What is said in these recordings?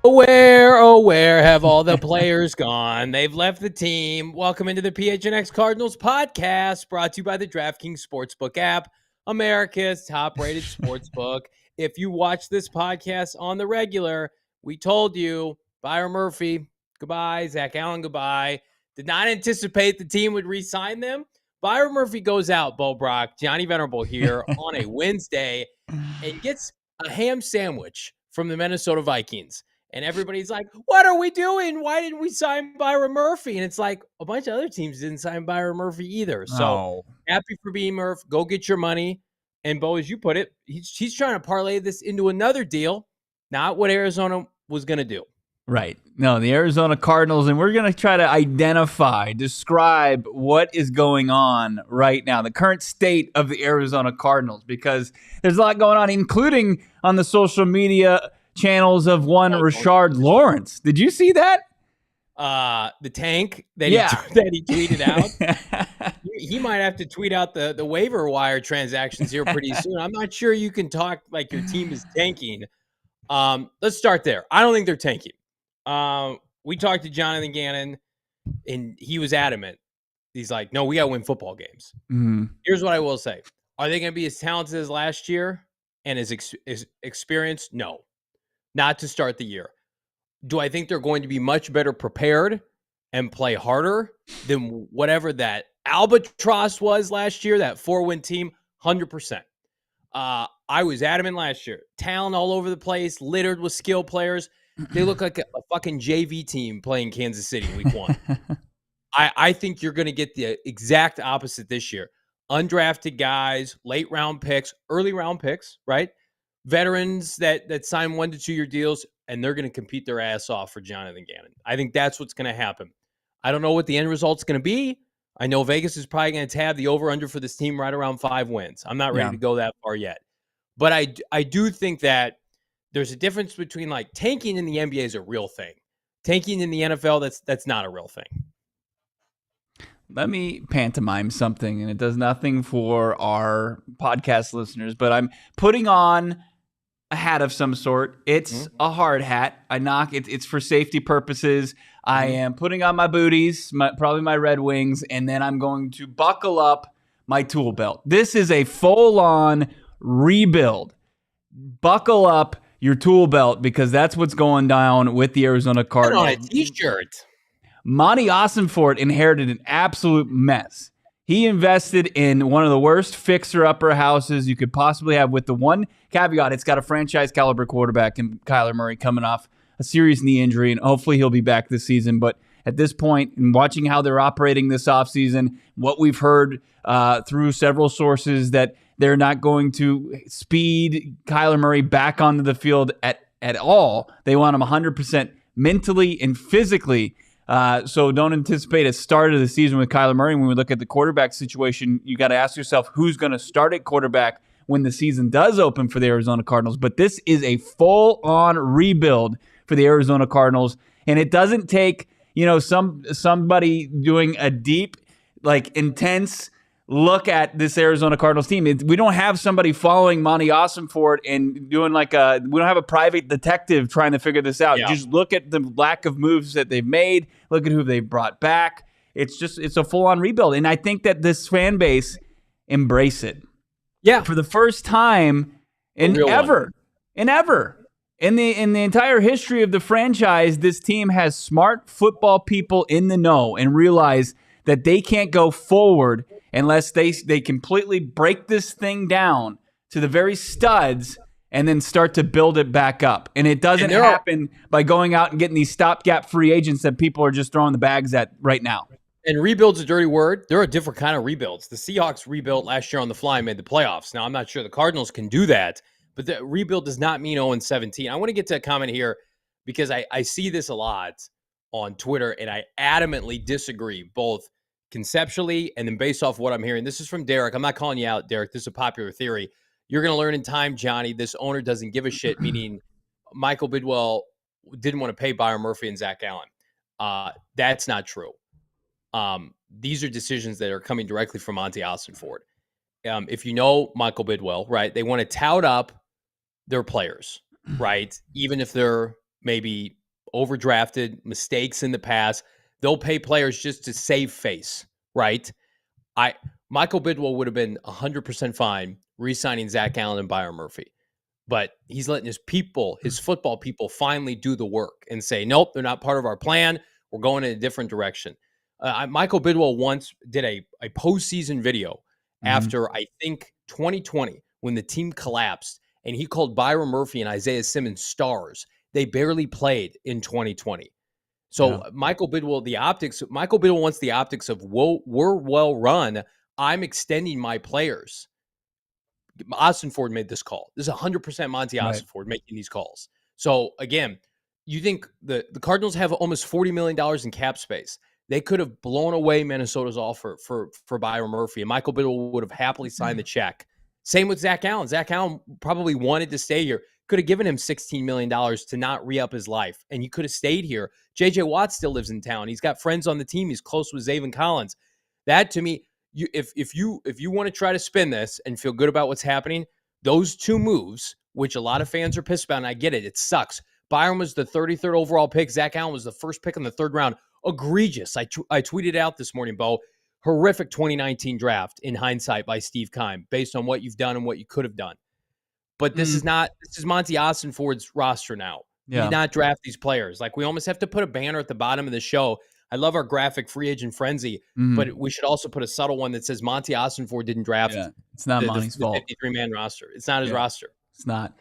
Where have all the players gone? They've left the team. Welcome into the PHNX Cardinals Podcast, brought to you by the DraftKings Sportsbook app, America's top-rated sportsbook. If you watch this podcast on the regular, we told you, Byron Murphy, goodbye. Zach Allen, goodbye. Did not anticipate the team would re-sign them. Byron Murphy goes out, Bo Brack, Johnny Venerable here on a Wednesday and gets a ham sandwich from the Minnesota Vikings. And everybody's like, what are we doing? Why didn't we sign Byron Murphy? And it's like, a bunch of other teams didn't sign Byron Murphy either. So happy for being Murph. Go get your money. And Bo, as you put it, he's trying to parlay this into another deal, not what Arizona was going to do. Right. No, the Arizona Cardinals, and we're going to try to describe what is going on right now, the current state of the Arizona Cardinals, because there's a lot going on, including on the social media channels of one Rashard Lawrence. Did you see that? The tank that he tweeted out. He might have to tweet out the waiver wire transactions here pretty soon. I'm not sure you can talk like your team is tanking. Let's start there. I don't think they're tanking. We talked to Jonathan Gannon, and he was adamant. He's like, no, we got to win football games. Mm-hmm. Here's what I will say. Are they going to be as talented as last year and as experienced? No. Not to start the year. Do I think they're going to be much better prepared and play harder than whatever that albatross was last year, that 4-win team? 100%. I was adamant last year. Talent all over the place, littered with skill players. They look like a fucking JV team playing Kansas City week 1. I think you're going to get the exact opposite this year. Undrafted guys, late round picks, early round picks, right? Veterans that sign 1 to 2 year deals, and they're going to compete their ass off for Jonathan Gannon. I think that's what's going to happen. I don't know what the end result's going to be. I know Vegas is probably going to tab the over-under for this team right around 5 wins. I'm not ready to go that far yet. But I do think that there's a difference between, like, tanking in the NBA is a real thing. Tanking in the NFL, that's not a real thing. Let me pantomime something, and it does nothing for our podcast listeners, but I'm putting on a hat of some sort. It's a hard hat. I knock it. It's for safety purposes. I am putting on my booties, probably my Red Wings, and then I'm going to buckle up my tool belt. This is a full-on rebuild. Buckle up your tool belt, because that's what's going down with the Arizona Cardinals. On a t-shirt. Monti Ossenfort inherited an absolute mess. He invested in one of the worst fixer-upper houses you could possibly have, with the one caveat: it's got a franchise-caliber quarterback in Kyler Murray coming off a serious knee injury, and hopefully he'll be back this season. But at this point, in watching how they're operating this offseason, what we've heard through several sources, that they're not going to speed Kyler Murray back onto the field at all. They want him 100% mentally and physically. So don't anticipate a start of the season with Kyler Murray. When we look at the quarterback situation, you got to ask yourself who's going to start at quarterback when the season does open for the Arizona Cardinals. But this is a full-on rebuild for the Arizona Cardinals, and it doesn't take somebody doing a deep, intense look at this Arizona Cardinals team. We don't have somebody following Monti Ossenfort and doing we don't have a private detective trying to figure this out. Yeah. Just look at the lack of moves that they've made. Look at who they've brought back. It's a full-on rebuild. And I think that this fan base embrace it. Yeah. For the first time in the entire history of the franchise, this team has smart football people in the know and realize that they can't go forward unless they completely break this thing down to the very studs and then start to build it back up. And it doesn't happen by going out and getting these stopgap free agents that people are just throwing the bags at right now. And rebuild's a dirty word. There are different kind of rebuilds. The Seahawks rebuilt last year on the fly and made the playoffs. Now, I'm not sure the Cardinals can do that, but the rebuild does not mean 0-17. I want to get to a comment here because I see this a lot on Twitter, and I adamantly disagree, both conceptually and then based off what I'm hearing. This is from Derek. I'm not calling you out, Derek. This is a popular theory. You're going to learn in time, Johnny. This owner doesn't give a shit, meaning Michael Bidwell didn't want to pay Byron Murphy and Zach Allen. That's not true. These are decisions that are coming directly from Monti Ossenfort. If you know Michael Bidwell, right, they want to tout up their players, right, even if they're maybe overdrafted, mistakes in the past. They'll pay players just to save face, right? Michael Bidwell would have been 100% fine re-signing Zach Allen and Byron Murphy. But he's letting his football people finally do the work and say, nope, they're not part of our plan. We're going in a different direction. Michael Bidwell once did a postseason video after, I think, 2020, when the team collapsed, and he called Byron Murphy and Isaiah Simmons stars. They barely played in 2020. So Michael Bidwell wants the optics of, we're well run. I'm extending my players. Ossenfort made this call. This is 100% Monti Ossenfort making these calls. So again, you think the Cardinals have almost $40 million in cap space. They could have blown away Minnesota's offer for Byron Murphy, and Michael Bidwell would have happily signed the check. Same with Zach Allen. Zach Allen probably wanted to stay here. Could have given him $16 million to not re-up his life, and he could have stayed here. J.J. Watt still lives in town. He's got friends on the team. He's close with Zaven Collins. That, to me, if you want to try to spin this and feel good about what's happening, those two moves, which a lot of fans are pissed about, and I get it, it sucks. Byron was the 33rd overall pick. Zach Allen was the first pick in the third round. Egregious. I tweeted out this morning, Bo. Horrific 2019 draft in hindsight by Steve Keim, based on what you've done and what you could have done. But this is Monti Ossenfort's roster now. You did not draft these players. Like, we almost have to put a banner at the bottom of the show. I love our graphic free agent frenzy, but we should also put a subtle one that says Monti Ossenfort didn't draft. Yeah, it's not Monty's fault. 53-man roster. It's not his roster. It's not.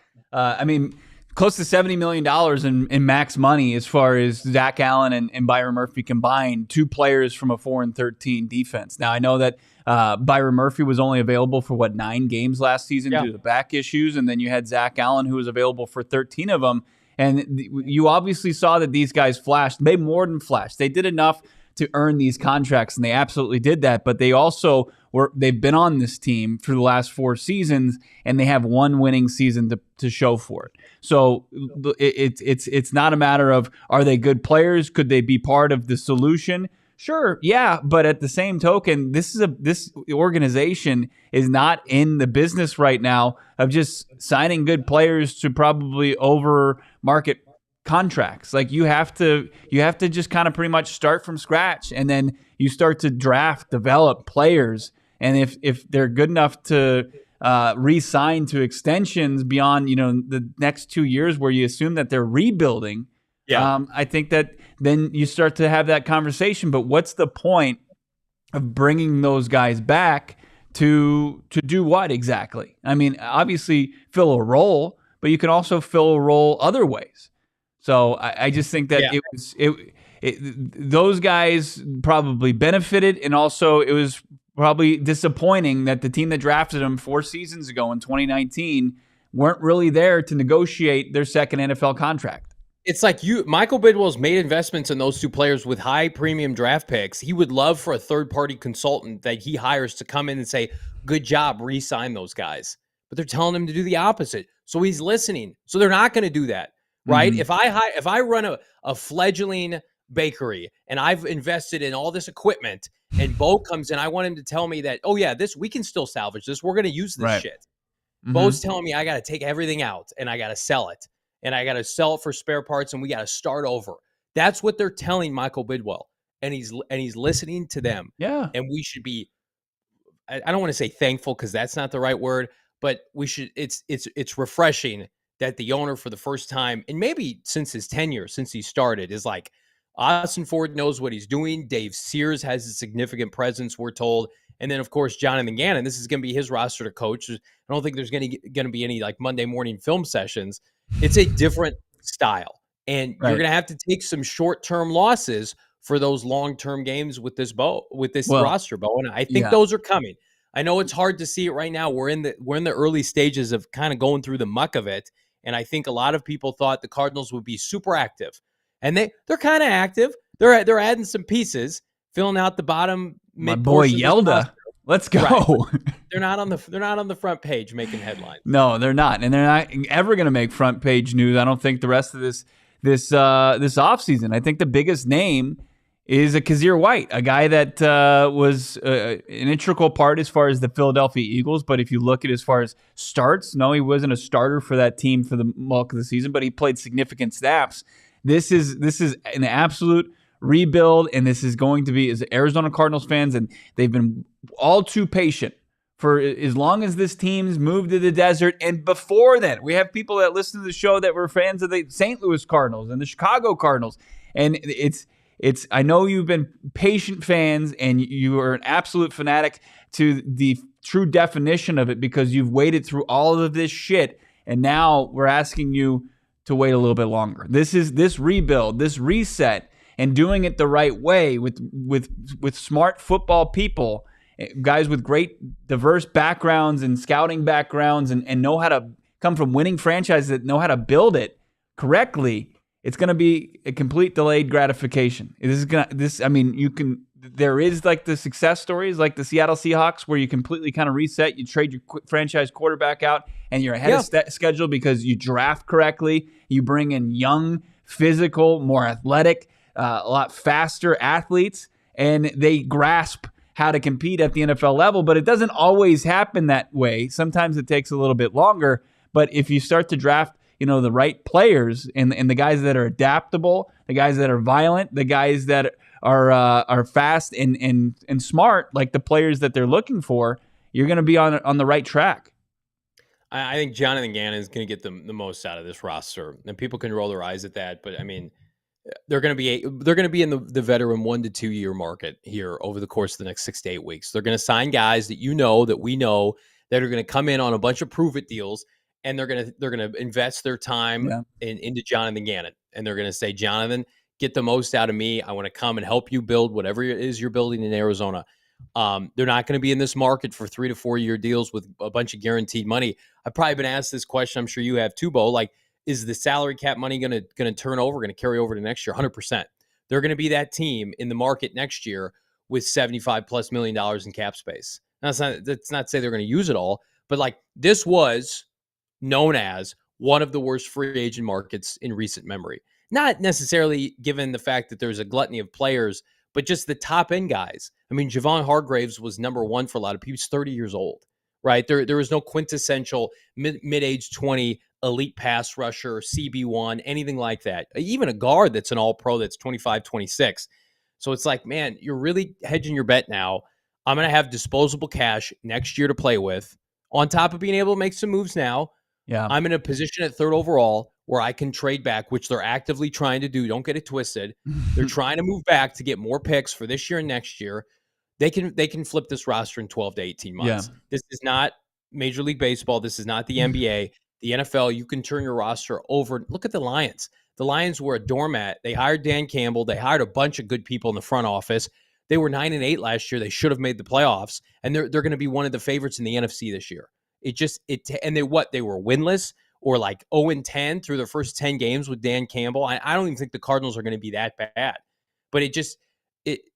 Close to $70 million in max money as far as Zach Allen and Byron Murphy combined, two players from a 4-13 defense. Now, I know that Byron Murphy was only available for, 9 games last season due to the back issues, and then you had Zach Allen, who was available for 13 of them. And you obviously saw that these guys flashed. They more than flashed. They did enough to earn these contracts, and they absolutely did that. But they also they've been on this team for the last 4 seasons, and they have one winning season to show for it. So it's not a matter of, are they good players? Could they be part of the solution? Sure, yeah, but at the same token, this organization is not in the business right now of just signing good players to probably over market contracts. Like, you have to just kind of pretty much start from scratch, and then you start to draft, develop players, and if they're good enough to re-sign to extensions beyond the next 2 years, where you assume that they're rebuilding. I think that then you start to have that conversation. But what's the point of bringing those guys back to do what exactly? I mean, obviously fill a role, but you can also fill a role other ways. So I just think that those guys probably benefited, and also it was probably disappointing that the team that drafted them 4 seasons ago in 2019 weren't really there to negotiate their second NFL contract. It's like Michael Bidwell's made investments in those two players with high premium draft picks. He would love for a third-party consultant that he hires to come in and say, good job, re-sign those guys. But they're telling him to do the opposite. So he's listening. So they're not going to do that, right? If I run a fledgling bakery and I've invested in all this equipment, and Bo comes in, I want him to tell me that, we can still salvage this. We're going to use this shit. Bo's telling me I got to take everything out and I got to sell it. And I got to sell it for spare parts, and we got to start over. That's what they're telling Michael Bidwell, and he's listening to them. Yeah. And we should be, I don't want to say thankful, because that's not the right word, but we should. It's refreshing that the owner, for the first time, and maybe since his tenure, since he started, is like, Ossenfort knows what he's doing. Dave Sears has a significant presence, we're told. And then, of course, Jonathan Gannon, this is going to be his roster to coach. I don't think there's going to be any like Monday morning film sessions. It's a different style. And you're going to have to take some short-term losses for those long-term games with this roster, Bo. And I think those are coming. I know it's hard to see it right now. We're in the early stages of kind of going through the muck of it. And I think a lot of people thought the Cardinals would be super active. And they're kind of active. They're adding some pieces, filling out the bottom. My boy Yelda, let's go. Right. They're not on the front page making headlines. No, they're not, and they're not ever going to make front page news. I don't think the rest of this offseason. I think the biggest name is a Kazir White, a guy that was an integral part as far as the Philadelphia Eagles. But if you look at as far as starts, no, he wasn't a starter for that team for the bulk of the season, but he played significant snaps. This is an absolute rebuild, and this is going to be as Arizona Cardinals fans, and they've been all too patient for as long as this team's moved to the desert. And before then, we have people that listen to the show that were fans of the St. Louis Cardinals and the Chicago Cardinals. And I know you've been patient fans and you are an absolute fanatic to the true definition of it because you've waited through all of this shit. And now we're asking you to wait a little bit longer. This rebuild, this reset, and doing it the right way with smart football people, guys with great diverse backgrounds and scouting backgrounds and know how to come from winning franchises that know how to build it correctly. It's going to be a complete delayed gratification. There is like the success stories like the Seattle Seahawks where you completely kind of reset, you trade your franchise quarterback out and you're ahead of schedule because you draft correctly. You bring in young, physical, more athletic, a lot faster athletes, and they grasp how to compete at the NFL level, but it doesn't always happen that way. Sometimes it takes a little bit longer, but if you start to draft the right players and the guys that are adaptable, the guys that are violent, the guys that are fast and smart, like the players that they're looking for, you're going to be on the right track. I think Jonathan Gannon is going to get the most out of this roster, and people can roll their eyes at that. But I mean, they're going to be in the veteran 1 to 2 year market here over the course of the next 6 to 8 weeks. They're going to sign guys that that we know that are going to come in on a bunch of prove it deals. And they're gonna invest their time into Jonathan Gannon, and they're gonna say, Jonathan, get the most out of me. I want to come and help you build whatever it is you're building in Arizona. They're not going to be in this market for 3 to 4 year deals with a bunch of guaranteed money. I've probably been asked this question. I'm sure you have too, Bo. Like, is the salary cap money gonna turn over? Going to carry over to next year? 100%. They're going to be that team in the market next year with $75+ million in cap space. Now, that's not to say they're going to use it all, but like this was known as one of the worst free agent markets in recent memory. Not necessarily given the fact that there's a gluttony of players, but just the top end guys. I mean, Javon Hargraves was number one for a lot of people. He's 30 years old, right? There was no quintessential mid-age 20 elite pass rusher, CB1, anything like that. Even a guard that's an all-pro that's 25, 26. So it's like, man, you're really hedging your bet now. I'm going to have disposable cash next year to play with, on top of being able to make some moves now. Yeah, I'm in a position at 3rd overall where I can trade back, which they're actively trying to do. Don't get it twisted. They're trying to move back to get more picks for this year and next year. They can flip this roster in 12 to 18 months. Yeah. This is not Major League Baseball. This is not the NBA. The NFL, you can turn your roster over. Look at the Lions. The Lions were a doormat. They hired Dan Campbell. They hired a bunch of good people in the front office. They were 9-8 last year. They should have made the playoffs, and they're going to be one of the favorites in the NFC this year. And they were winless or like 0-10 through their first 10 games with Dan Campbell. I don't even think the Cardinals are going to be that bad, but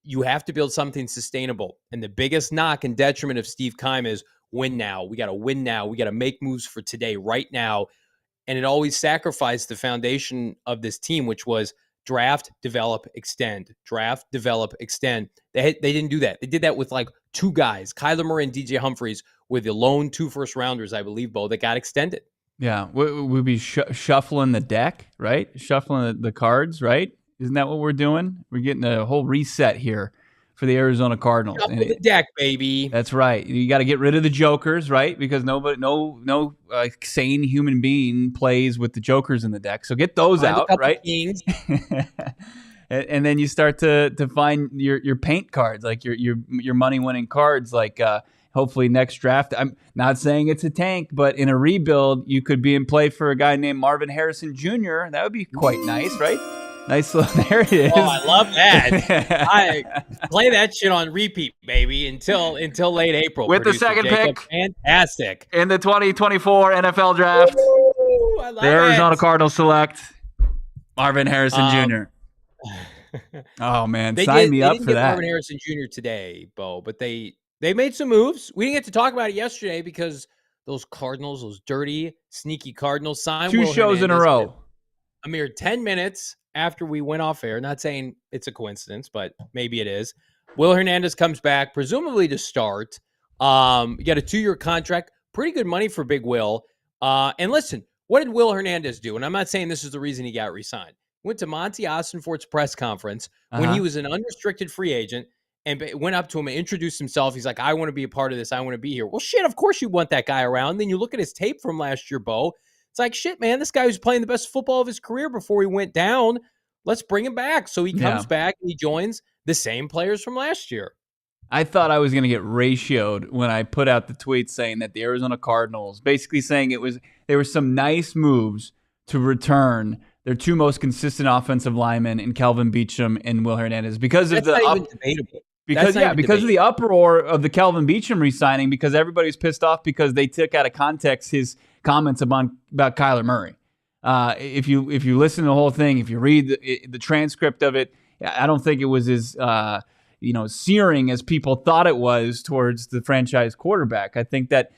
you have to build something sustainable. And the biggest knock and detriment of Steve Keim is win now. We got to win now. We got to make moves for today, right now. And it always sacrificed the foundation of this team, which was draft, develop, extend. Draft, develop, extend. They didn't do that. They did that with like 2 guys, Kyler Murray and DJ Humphries, with the lone 2 first-rounders, I believe, Bo, that got extended. Yeah, we'd be shuffling the deck, right? Shuffling the cards, right? Isn't that what we're doing? We're getting a whole reset here for the Arizona Cardinals. Shuffle the deck, baby. That's right. You got to get rid of the jokers, right? Because no sane human being plays with the jokers in the deck. So get those out, right? Kings. And then you start to find your paint cards, like your money-winning cards, like hopefully next draft. I'm not saying it's a tank, but in a rebuild, you could be in play for a guy named Marvin Harrison Jr. That would be quite nice, right? Nice little, there it is. Oh, I love that. I play that shit on repeat, baby, until late April. With the second Jacob. pick. Fantastic. In the 2024 NFL draft. Ooh, I love the Arizona Cardinals select Marvin Harrison Jr. Oh, man. Sign me up for that. Marvin Harrison Jr. today, Bo, but they made some moves. We didn't get to talk about it yesterday because those Cardinals, those dirty, sneaky Cardinals, signed 2 shows in a row. a mere 10 minutes after we went off air, not saying it's a coincidence, but maybe it is, Will Hernandez comes back, presumably to start. You got a 2-year contract, pretty good money for Big Will. And listen, what did Will Hernandez do? And I'm not saying this is the reason he got re-signed. Went to Monti Ossenfort's press conference when he was an unrestricted free agent and went up to him and introduced himself. He's like, I want to be a part of this. I want to be here. Well, shit, of course you want that guy around. Then you look at his tape from last year, Bo. It's like, shit, man, this guy was playing the best football of his career before he went down. Let's bring him back. So he comes back and he joins the same players from last year. I thought I was going to get ratioed when I put out the tweet saying that the Arizona Cardinals, basically saying there were some nice moves to return their 2 most consistent offensive linemen in Kelvin Beachum and Will Hernandez because of debatable. Because of the uproar of the Kelvin Beachum re-signing, because everybody's pissed off because they took out of context his comments about Kyler Murray. If you listen to the whole thing, if you read the transcript of it, I don't think it was as searing as people thought it was towards the franchise quarterback. I think that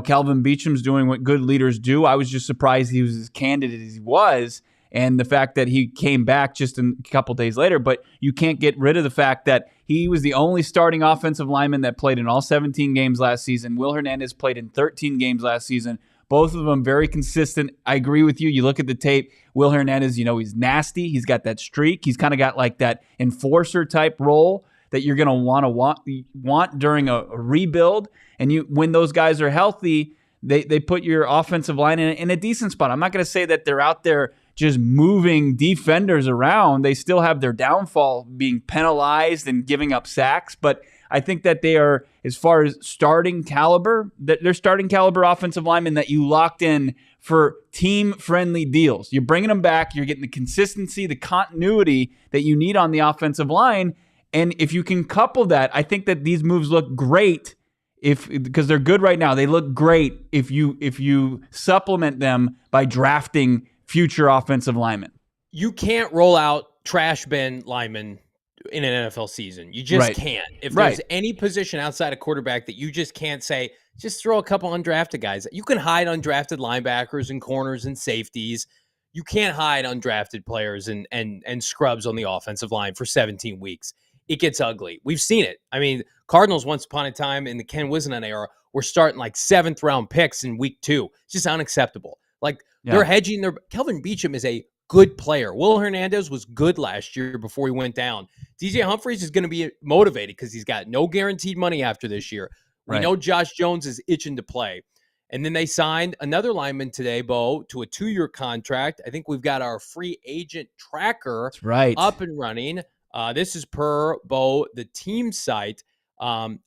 Kelvin Beachum's doing what good leaders do. I was just surprised he was as candid as he was, and the fact that he came back just a couple days later. But you can't get rid of the fact that he was the only starting offensive lineman that played in all 17 games last season. Will Hernandez played in 13 games last season. Both of them very consistent. I agree with you. You look at the tape, Will Hernandez, he's nasty. He's got that streak. He's kind of got like that enforcer type role that you're going to want during a rebuild. And when those guys are healthy, they put your offensive line in a decent spot. I'm not going to say that they're out there just moving defenders around. They still have their downfall being penalized and giving up sacks. But I think that they are, as far as starting caliber, that they're starting caliber offensive linemen that you locked in for team-friendly deals. You're bringing them back. You're getting the consistency, the continuity that you need on the offensive line. And if you can couple that, I think that these moves look great because they're good right now. They look great if you supplement them by drafting future offensive linemen. You can't roll out trash bin linemen in an NFL season. You just can't. If there's any position outside of quarterback that you just can't say, just throw a couple undrafted guys. You can hide undrafted linebackers and corners and safeties. You can't hide undrafted players and scrubs on the offensive line for 17 weeks. It gets ugly. We've seen it. I mean, Cardinals once upon a time in the Ken Whisenant era were starting like 7th round picks in week 2. It's just unacceptable. They're hedging their. Kelvin Beachum is a good player. Will Hernandez was good last year before he went down. DJ Humphries is going to be motivated because he's got no guaranteed money after this year. We know Josh Jones is itching to play. And then they signed another lineman today, Bo, to a 2-year contract. I think we've got our free agent tracker up and running. This is per Bo, the team site. I'm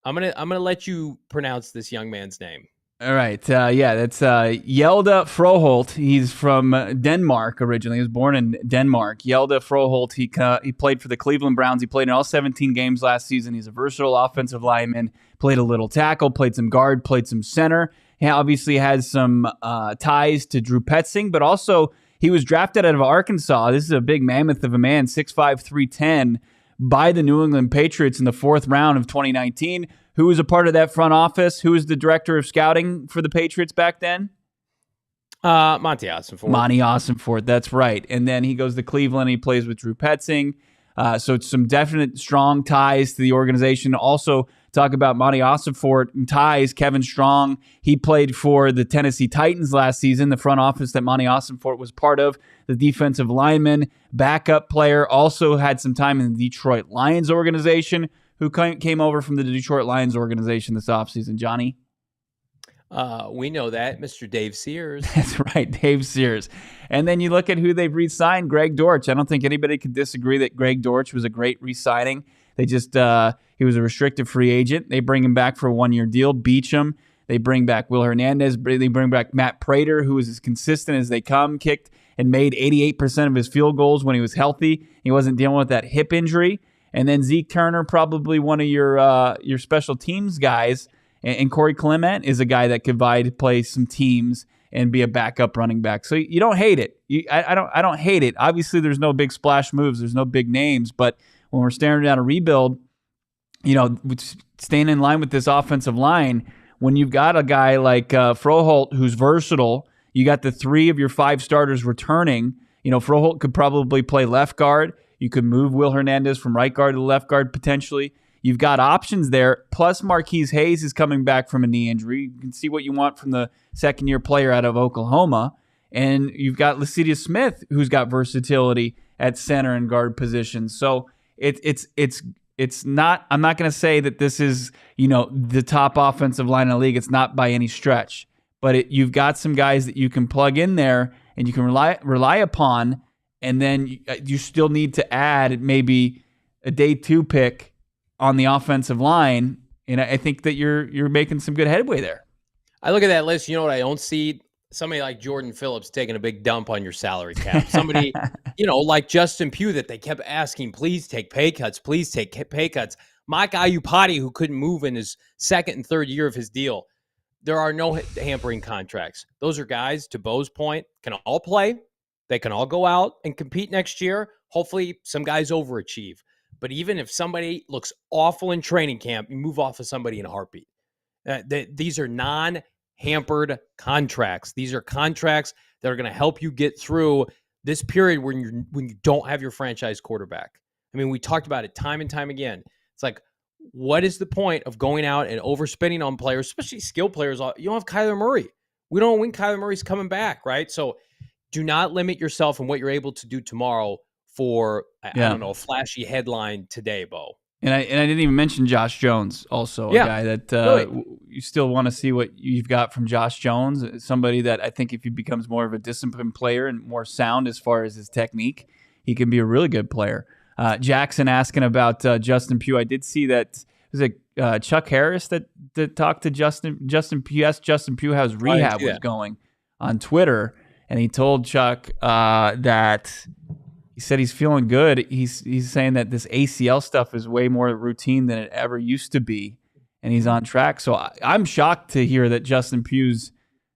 gonna let you pronounce this young man's name. All right. That's Hjalte Froholt. He's from Denmark originally. He was born in Denmark. Hjalte Froholt, he played for the Cleveland Browns. He played in all 17 games last season. He's a versatile offensive lineman. Played a little tackle, played some guard, played some center. He obviously has some ties to Drew Petzing, but also he was drafted out of Arkansas. This is a big mammoth of a man, 6'5", 310, by the New England Patriots in the 4th round of 2019. Who was a part of that front office? Who was the director of scouting for the Patriots back then? Monti Ossenfort. Monti Ossenfort, that's right. And then he goes to Cleveland. He plays with Drew Petzing. So it's some definite strong ties to the organization. Also, talk about Monti Ossenfort ties. Kevin Strong, he played for the Tennessee Titans last season, the front office that Monti Ossenfort was part of. The defensive lineman, backup player, also had some time in the Detroit Lions organization. Who came over from the Detroit Lions organization this offseason, Johnny? We know that, Mr. Dave Sears. That's right, Dave Sears. And then you look at who they've re-signed, Greg Dortch. I don't think anybody could disagree that Greg Dortch was a great re-signing. They just he was a restricted free agent. They bring him back for a 1-year deal. Beachum. They bring back Will Hernandez. They bring back Matt Prater, who is as consistent as they come, kicked and made 88% of his field goals when he was healthy. He wasn't dealing with that hip injury. And then Zeke Turner, probably one of your special teams guys. And Corey Clement is a guy that could play some teams and be a backup running back. So you don't hate it. I don't hate it. Obviously, there's no big splash moves. There's no big names. But when we're staring down a rebuild, staying in line with this offensive line, when you've got a guy like Froholt who's versatile, you got the 3 of your 5 starters returning. Froholt could probably play left guard. You could move Will Hernandez from right guard to left guard potentially. You've got options there. Plus, Marquise Hayes is coming back from a knee injury. You can see what you want from the second-year player out of Oklahoma. And you've got Lecidia Smith, who's got versatility at center and guard positions. So it's not. I'm not going to say that this is the top offensive line in the league. It's not by any stretch. But you've got some guys that you can plug in there and you can rely upon. And then you still need to add maybe a day 2 pick on the offensive line. And I think that you're making some good headway there. I look at that list. You know what I don't see? Somebody like Jordan Phillips taking a big dump on your salary cap. Somebody, like Justin Pugh that they kept asking, please take pay cuts. Please take pay cuts. Mike Iupati, who couldn't move in his second and third year of his deal. There are no hampering contracts. Those are guys, to Bo's point, can all play. They can all go out and compete next year. Hopefully some guys overachieve. But even if somebody looks awful in training camp, you move off of somebody in a heartbeat. These are non-hampered contracts. These are contracts that are going to help you get through this period when you don't have your franchise quarterback. I mean, we talked about it time and time again. It's like, what is the point of going out and overspending on players, especially skilled players? You don't have Kyler Murray. We don't know when Kyler Murray's coming back, right? So do not limit yourself in what you're able to do tomorrow for, I don't know, a flashy headline today, Bo. And I didn't even mention Josh Jones, also a guy that really? You still want to see what you've got from Josh Jones, somebody that I think if he becomes more of a disciplined player and more sound as far as his technique, he can be a really good player. Jackson asking about Justin Pugh. I did see that, was it Chuck Harris that talked to Justin Pugh, asked Justin Pugh how his rehab was going on Twitter, and he told Chuck that he said he's feeling good. He's saying that this ACL stuff is way more routine than it ever used to be, and he's on track. So I'm shocked to hear that Justin Pugh's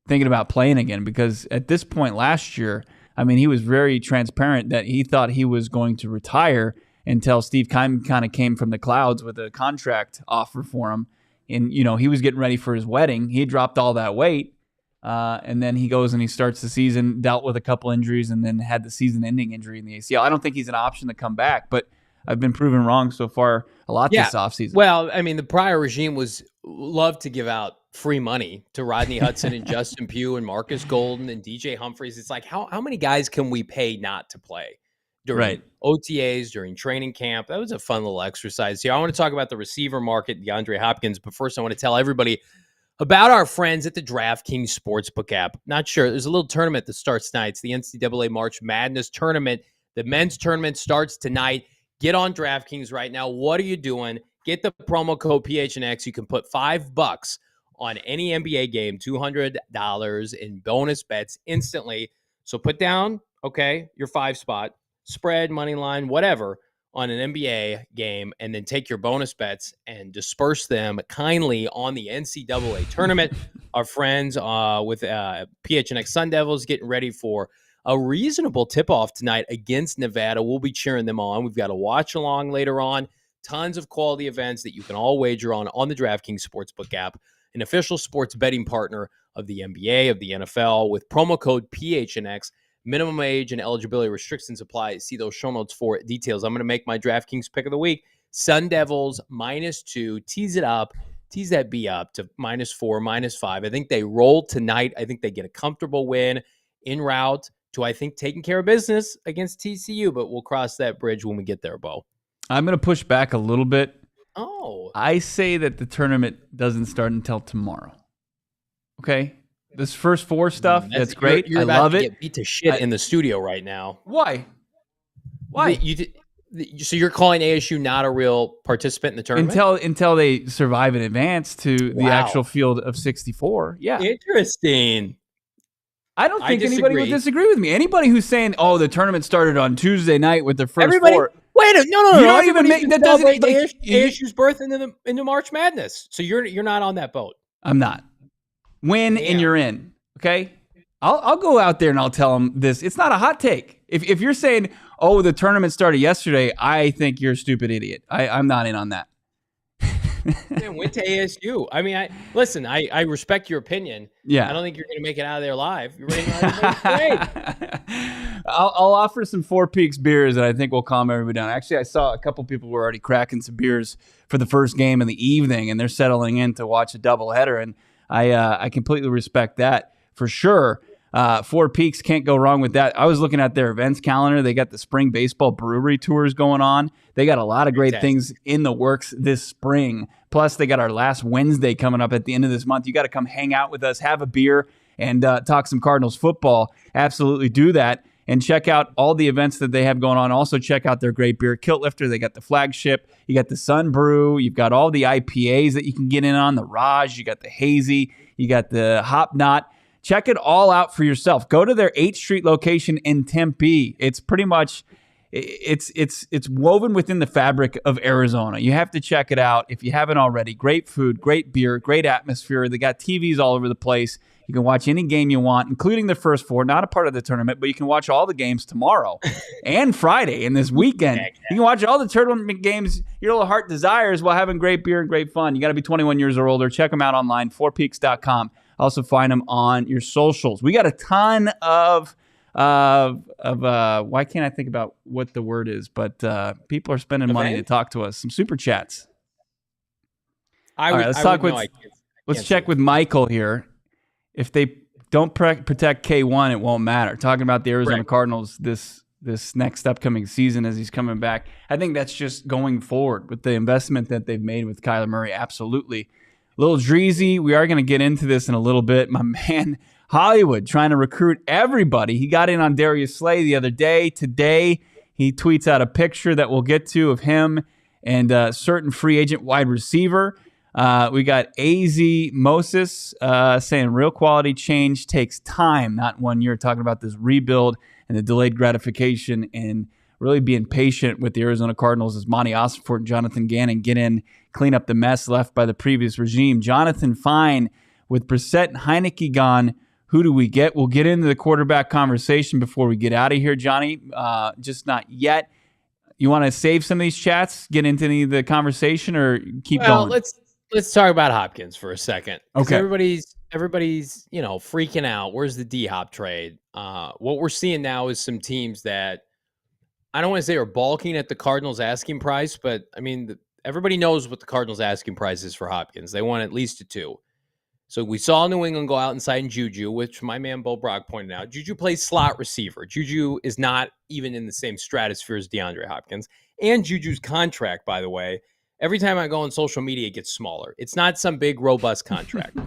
thinking about playing again, because at this point last year, I mean, he was very transparent that he thought he was going to retire until Steve Keim kind of came from the clouds with a contract offer for him. And, he was getting ready for his wedding. He dropped all that weight. And then he goes and he starts the season, dealt with a couple injuries, and then had the season-ending injury in the ACL. I don't think he's an option to come back, but I've been proven wrong so far a lot this offseason. Well, I mean, the prior regime loved to give out free money to Rodney Hudson and Justin Pugh and Marcus Golden and DJ Humphries. It's like, how many guys can we pay not to play during OTAs, during training camp? That was a fun little exercise here. I want to talk about the receiver market, DeAndre Hopkins, but first I want to tell everybody about our friends at the DraftKings Sportsbook app. Not sure. There's a little tournament that starts tonight. It's the NCAA March Madness tournament. The men's tournament starts tonight. Get on DraftKings right now. What are you doing? Get the promo code PHNX. You can put $5 on any NBA game, $200 in bonus bets instantly. So put down, your 5 spot, spread, money line, whatever, on an NBA game, and then take your bonus bets and disperse them kindly on the NCAA tournament. Our friends with PHNX Sun Devils getting ready for a reasonable tip-off tonight against Nevada. We'll be cheering them on. We've got a watch-along later on. Tons of quality events that you can all wager on the DraftKings Sportsbook app, an official sports betting partner of the NBA, of the NFL, with promo code PHNX. Minimum age and eligibility restrictions apply. See those show notes for details. I'm going to make my DraftKings pick of the week. Sun Devils -2. Tease it up. Tease that B up to -4, -5. I think they roll tonight. I think they get a comfortable win en route to, I think, taking care of business against TCU, but we'll cross that bridge when we get there, Bo. I'm going to push back a little bit. Oh. I say that the tournament doesn't start until tomorrow. Okay? This first 4 stuff, that's great. You're I about love to it. Get beat to shit in the studio right now. Why? So you're calling ASU not a real participant in the tournament? Until they survive and advance to the actual field of 64. Yeah. Interesting. I don't think anybody would disagree with me. Anybody who's saying, "Oh, the tournament started on Tuesday night with the first 4." Wait, no. You don't even make that. Doesn't like ASU's birth into March Madness. So you're not on that boat. I'm not. Win and you're in. Okay. I'll go out there and I'll tell them this. It's not a hot take. If you're saying, "Oh, the tournament started yesterday," I think you're a stupid idiot. I'm not in on that. Man, went to ASU. I mean, I respect your opinion. Yeah. I don't think you're going to make it out of there live. You're ready to great. I'll offer some Four Peaks beers, and I think we'll calm everybody down. Actually, I saw a couple people were already cracking some beers for the first game in the evening, and they're settling in to watch a doubleheader, and I completely respect that for sure. Four Peaks, can't go wrong with that. I was looking at their events calendar. They got the spring baseball brewery tours going on. They got a lot of great things in the works this spring. Plus, they got our last Wednesday coming up at the end of this month. You got to come hang out with us, have a beer, and talk some Cardinals football. Absolutely do that. And check out all the events that they have going on. Also, check out their great beer, Kilt Lifter. They got the flagship. You got the Sun Brew. You've got all the IPAs that you can get in on, the Raj. You got the Hazy. You got the Hop Knot. Check it all out for yourself. Go to their 8th Street location in Tempe. It's pretty much, it's woven within the fabric of Arizona. You have to check it out if you haven't already. Great food, great beer, great atmosphere. They got TVs all over the place. You can watch any game you want, including the first 4, not a part of the tournament, but you can watch all the games tomorrow and Friday and this weekend. You can watch all the tournament games your little heart desires while having great beer and great fun. You got to be 21 years or older. Check them out online, fourpeaks.com. Also find them on your socials. We got a ton of why can't I think about what the word is, but people are spending money to talk to us. Some super chats. Let's check with Michael here. If they don't protect K1, it won't matter. Talking about the Arizona Cardinals this next upcoming season as he's coming back. I think that's just going forward with the investment that they've made with Kyler Murray. Absolutely. Little Dreezy, we are going to get into this in a little bit. My man Hollywood trying to recruit everybody. He got in on Darius Slay the other day. Today, he tweets out a picture that we'll get to of him and a certain free agent wide receiver. We got AZ Moses saying real quality change takes time, not 1 year. Talking about this rebuild and the delayed gratification and really being patient with the Arizona Cardinals as Monti Ossenfort and Jonathan Gannon get in, clean up the mess left by the previous regime. Jonathan Fine with Brissett and Heineke gone. Who do we get? We'll get into the quarterback conversation before we get out of here, Johnny. Just not yet. You want to save some of these chats, get into any of the conversation, or keep going? Let's talk about Hopkins for a second. Okay. Everybody's freaking out. Where's the D-Hop trade? What we're seeing now is some teams that I don't want to say are balking at the Cardinals asking price, but I mean, everybody knows what the Cardinals asking price is for Hopkins. They want at least a 2. So we saw New England go out and sign Juju, which my man Brack pointed out. Juju plays slot receiver. Juju is not even in the same stratosphere as DeAndre Hopkins. And Juju's contract, by the way, every time I go on social media, it gets smaller. It's not some big, robust contract.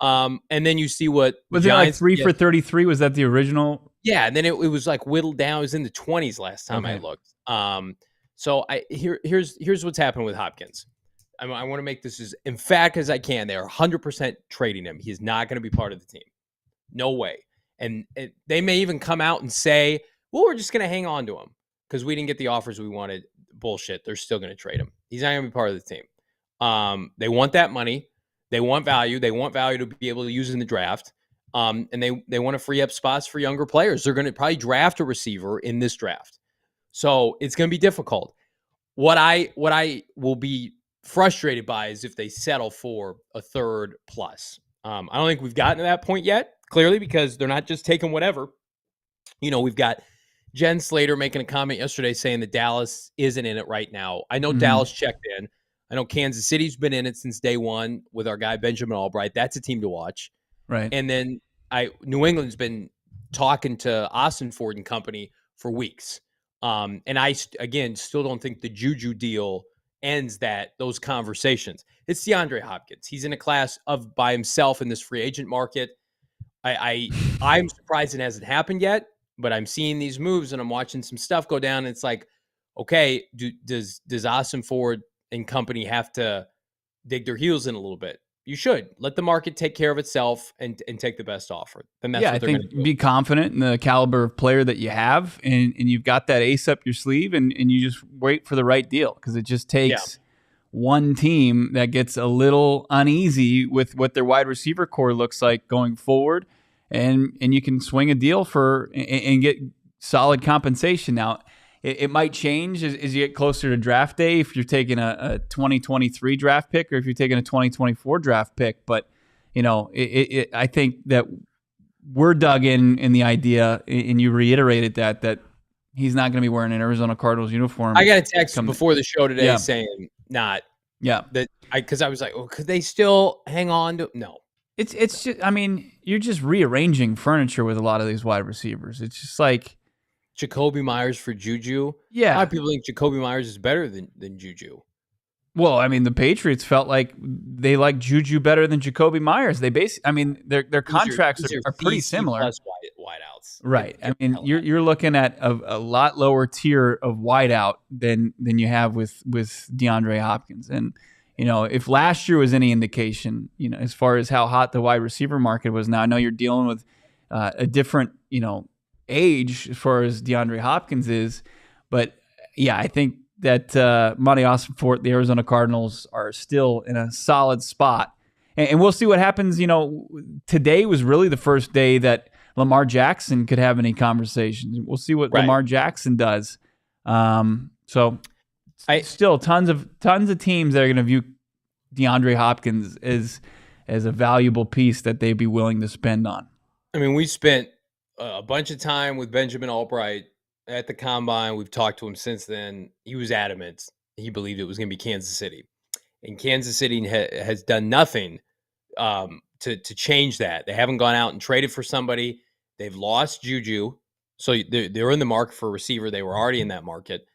And then you see what was it like 3 for 33? Was that the original? Yeah, and then it was like whittled down. It was in the 20s last time I looked. So here's what's happened with Hopkins. I want to make this as emphatic as I can. They are 100% trading him. He's not going to be part of the team. No way. And they may even come out and say, well, we're just going to hang on to him because we didn't get the offers we wanted. Bullshit. They're still going to trade him. He's not going to be part of the team. They want that money. They want value. They want value to be able to use in the draft. And they want to free up spots for younger players. They're going to probably draft a receiver in this draft. So it's going to be difficult. What I will be frustrated by is if they settle for a 3rd plus. I don't think we've gotten to that point yet, clearly, because they're not just taking whatever. We've got Jen Slater making a comment yesterday saying that Dallas isn't in it right now. I know Dallas checked in. I know Kansas City's been in it since day one with our guy Benjamin Albright. That's a team to watch. Right. And then New England's been talking to Ossenfort and company for weeks. And I, again, still don't think the Juju deal ends those conversations. It's DeAndre Hopkins. He's in a class by himself in this free agent market. I'm surprised it hasn't happened yet, but I'm seeing these moves and I'm watching some stuff go down. And it's like, okay, does Ossenfort and company have to dig their heels in a little bit? You should let the market take care of itself and take the best offer. Then that's what they're going to do. Be confident in the caliber of player that you have, and you've got that ace up your sleeve, and you just wait for the right deal, because it just takes one team that gets a little uneasy with what their wide receiver core looks like going forward, and you can swing a deal for and get solid compensation. Now, it might change as you get closer to draft day if you're taking a 2023 draft pick or if you're taking a 2024 draft pick. But, I think that we're dug in the idea, and you reiterated that he's not going to be wearing an Arizona Cardinals uniform. I got a text before the show today saying not. Yeah. Because I was like, oh, could they still hang on to? No. It's just, I mean, you're just rearranging furniture with a lot of these wide receivers. It's just like Jacoby Myers for Juju. Yeah. A lot of people think Jacoby Myers is better than Juju. Well, I mean, the Patriots felt like they like Juju better than Jacoby Myers. They I mean, their contracts are pretty similar. Plus wideouts. Right. I mean, you're looking at a lot lower tier of wideout than you have with DeAndre Hopkins. And, if last year was any indication, as far as how hot the wide receiver market was now, I know you're dealing with a different, age as far as DeAndre Hopkins is. But, yeah, I think that Monti Ossenfort, the Arizona Cardinals, are still in a solid spot. And we'll see what happens. Today was really the first day that Lamar Jackson could have any conversations. We'll see what Lamar Jackson does. Still tons of teams that are going to view DeAndre Hopkins as a valuable piece that they'd be willing to spend on. I mean, we spent a bunch of time with Benjamin Albright at the Combine. We've talked to him since then. He was adamant. He believed it was going to be Kansas City. And Kansas City has done nothing to change that. They haven't gone out and traded for somebody. They've lost Juju. So they're in the market for a receiver. They were already in that market.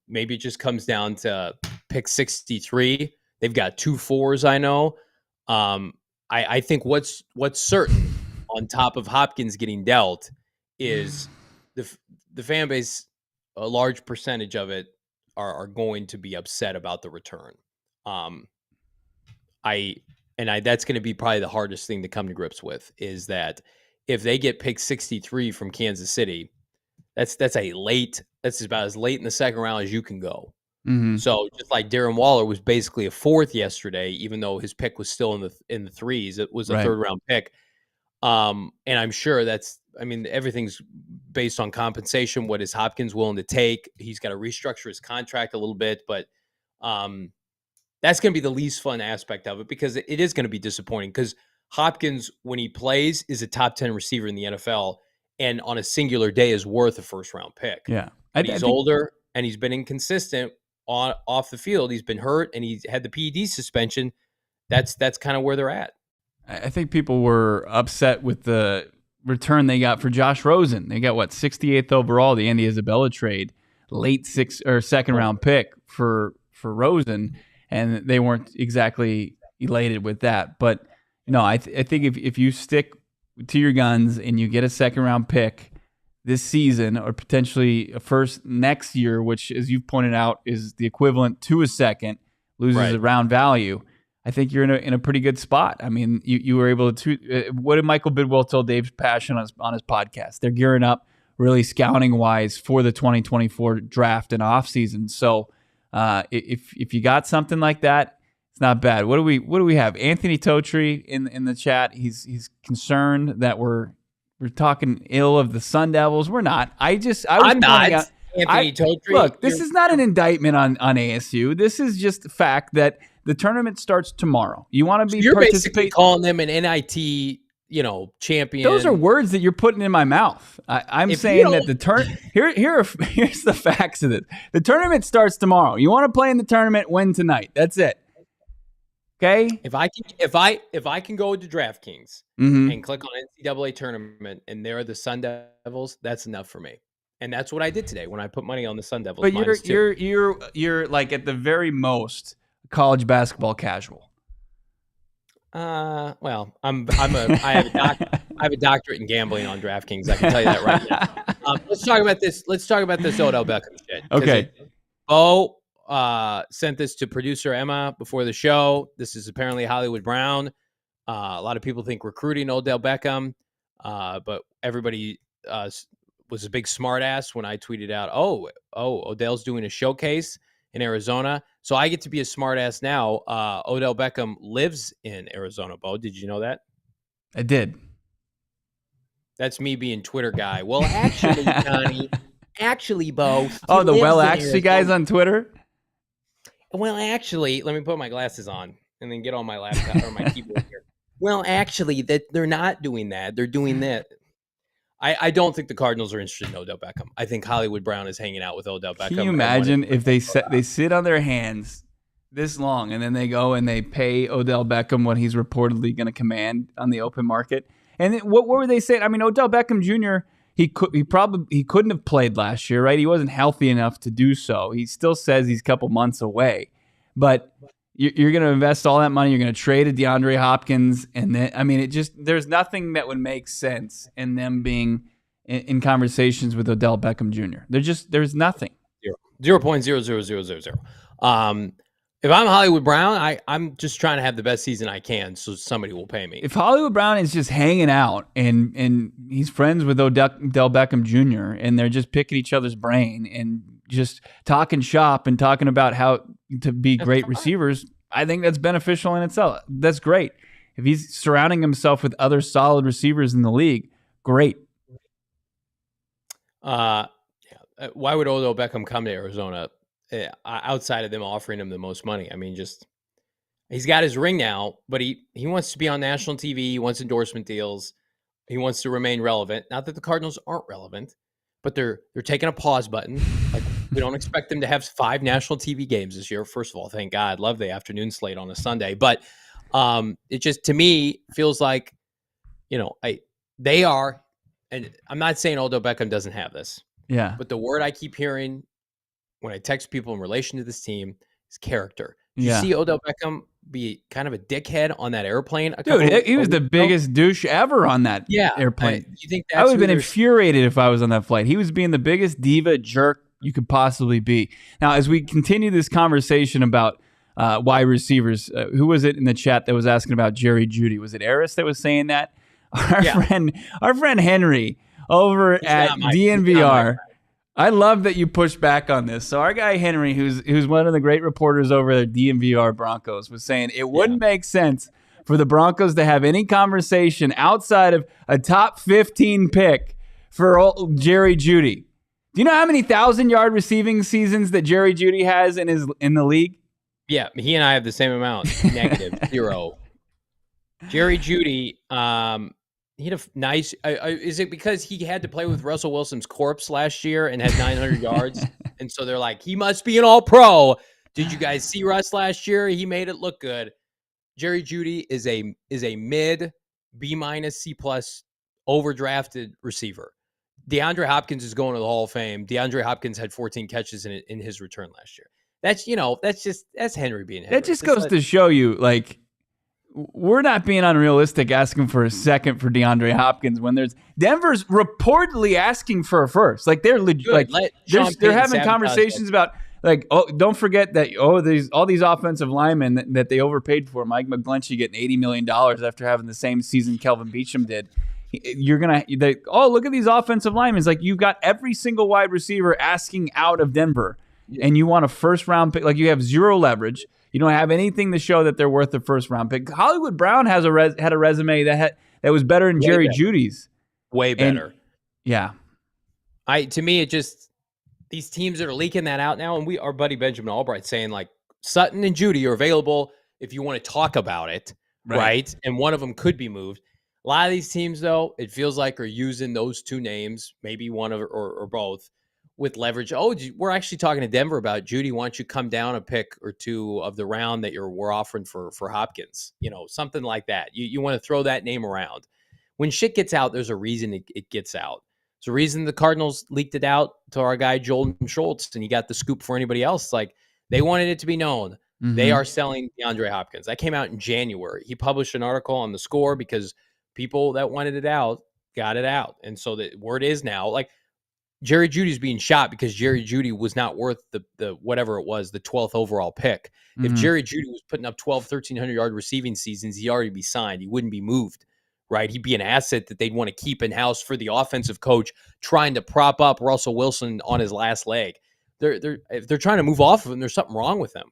Maybe it just comes down to pick 63. They've got 2 4s, I know. I think what's certain on top of Hopkins getting dealt is the fan base, a large percentage of it are going to be upset about the return. That's going to be probably the hardest thing to come to grips with, is that if they get pick 63 from Kansas City, that's about as late in the second round as you can go. Mm-hmm. So just like Darren Waller was basically a 4th yesterday, even though his pick was still in the 3s, it was a 3rd round pick. And I'm sure everything's based on compensation. What is Hopkins willing to take? He's got to restructure his contract a little bit, but that's going to be the least fun aspect of it, because it is going to be disappointing, because Hopkins, when he plays, is a top 10 receiver in the NFL, and on a singular day is worth a 1st round pick. Yeah. He's older and he's been inconsistent off the field. He's been hurt and he's had the PED suspension. That's kind of where they're at. I think people were upset with the return they got for Josh Rosen. They got 68th overall, the Andy Isabella trade, late 6th or 2nd round pick for Rosen, and they weren't exactly elated with that. But I think if you stick to your guns and you get a 2nd round pick this season, or potentially a 1st next year, which, as you've pointed out, is the equivalent to a 2nd, loses a round value, I think you're in a pretty good spot. I mean, you were able to. What did Michael Bidwell tell Dave Passion on his podcast? They're gearing up really scouting wise for the 2024 draft and offseason. So if you got something like that, it's not bad. What do we have? Anthony Totri in the chat. He's concerned that we're talking ill of the Sun Devils. We're not. I'm not. Anthony Totri. Look, this is not an indictment on ASU. This is just the fact that the tournament starts tomorrow. You want to be You're basically calling them an NIT, champion. Those are words that you're putting in my mouth. I'm saying that the here's the facts of it. The tournament starts tomorrow. You want to play in the tournament, win tonight. That's it. Okay. If I can go to DraftKings and click on NCAA tournament and there are the Sun Devils, that's enough for me. And that's what I did today when I put money on the Sun Devils. But you're like at the very most college basketball casual. Well, I have a doctorate in gambling on DraftKings. I can tell you that right now. Let's talk about this. Let's talk about this Odell Beckham shit. Okay. Sent this to producer Emma before the show. This is apparently Hollywood Brown. A lot of people think recruiting Odell Beckham, but everybody was a big smartass when I tweeted out, Odell's doing a showcase in Arizona. So I get to be a smartass now. Odell Beckham lives in Arizona, Bo. Did you know that? I did. That's me being Twitter guy. Well, actually, Johnny, Bo. Actually guys on Twitter? Well, actually, let me put my glasses on and then get on my laptop or my keyboard here. Well, actually, that they're not doing that. They're doing that. I don't think the Cardinals are interested in Odell Beckham. I think Hollywood Brown is hanging out with Odell Beckham. Can you imagine if they sit on their hands this long and then they go and they pay Odell Beckham what he's reportedly going to command on the open market? And what were they saying? I mean, Odell Beckham Jr. He couldn't have played last year, right? He wasn't healthy enough to do so. He still says he's a couple months away, but you're going to invest all that money. You're going to trade a DeAndre Hopkins, and then there's nothing that would make sense in them being in conversations with Odell Beckham Jr. There's nothing. 0.00000. If I'm Hollywood Brown, I'm just trying to have the best season I can, so somebody will pay me. If Hollywood Brown is just hanging out and he's friends with Odell Beckham Jr. and they're just picking each other's brain and just talking shop and talking about how to be great receivers, I think that's beneficial in itself. That's great. If he's surrounding himself with other solid receivers in the league, great. Why would Odell Beckham come to Arizona outside of them offering him the most money? I mean, he's got his ring now, but he wants to be on national TV. He wants endorsement deals. He wants to remain relevant. Not that the Cardinals aren't relevant, but they're taking a pause button. Like, we don't expect them to have 5 national TV games this year. First of all, thank God. Love the afternoon slate on a Sunday. But it just, to me, feels like, they are, and I'm not saying Odell Beckham doesn't have this. Yeah. But the word I keep hearing when I text people in relation to this team is character. Did you see Odell Beckham be kind of a dickhead on that airplane? Dude, he was the biggest douche ever on that airplane. You think I would have been infuriated if I was on that flight. He was being the biggest diva jerk you could possibly be. Now, as we continue this conversation about wide receivers, who was it in the chat that was asking about Jerry Jeudy? Was it Eris that was saying that? Our friend Henry over at DNVR. I love that you push back on this. So our guy Henry, who's one of the great reporters over at DNVR Broncos, was saying it wouldn't make sense for the Broncos to have any conversation outside of a top 15 pick for Jerry Jeudy. Do you know how many 1,000-yard receiving seasons that Jerry Jeudy has in the league? Yeah, he and I have the same amount. -0. Jerry Jeudy, he had a nice. Is it because he had to play with Russell Wilson's corpse last year and had 900 yards, and so they're like, he must be an All-Pro? Did you guys see Russ last year? He made it look good. Jerry Jeudy is a mid B- C+ overdrafted receiver. DeAndre Hopkins is going to the Hall of Fame. DeAndre Hopkins had 14 catches in his return last year. That's Henry being Henry. That just goes to show you, like, we're not being unrealistic asking for a second for DeAndre Hopkins when Denver's reportedly asking for a first. Like, they're they're having conversations about, like, don't forget that all these offensive linemen that they overpaid for. Mike McGlinchey getting $80 million after having the same season Kelvin Beachum did. Look at these offensive linemen. It's like, you've got every single wide receiver asking out of Denver, and you want a first round pick. Like, you have zero leverage. You don't have anything to show that they're worth the first round pick. Hollywood Brown had a resume that was better than Jerry Jeudy's. Way better. To me, it just, these teams that are leaking that out now, and our buddy Benjamin Albright saying, like, Sutton and Jeudy are available if you want to talk about it, right? And one of them could be moved. A lot of these teams, though, it feels like are using those two names, maybe one of or both, with leverage. Oh, we're actually talking to Denver about Jeudy. Why don't you come down a pick or two of the round that we're offering for Hopkins? Something like that. You want to throw that name around. When shit gets out, there's a reason it gets out. There's a reason the Cardinals leaked it out to our guy Joel Schultz, and he got the scoop for anybody else. Like, they wanted it to be known. Mm-hmm. They are selling DeAndre Hopkins. That came out in January. He published an article on The Score because people that wanted it out got it out. And so the word is now, like, Jerry Jeudy's being shot because Jerry Jeudy was not worth the whatever it was, the 12th overall pick. Mm-hmm. If Jerry Jeudy was putting up 1,300-yard receiving seasons, he'd already be signed. He wouldn't be moved, right? He'd be an asset that they'd want to keep in-house for the offensive coach trying to prop up Russell Wilson on his last leg. If they're trying to move off of him, there's something wrong with them,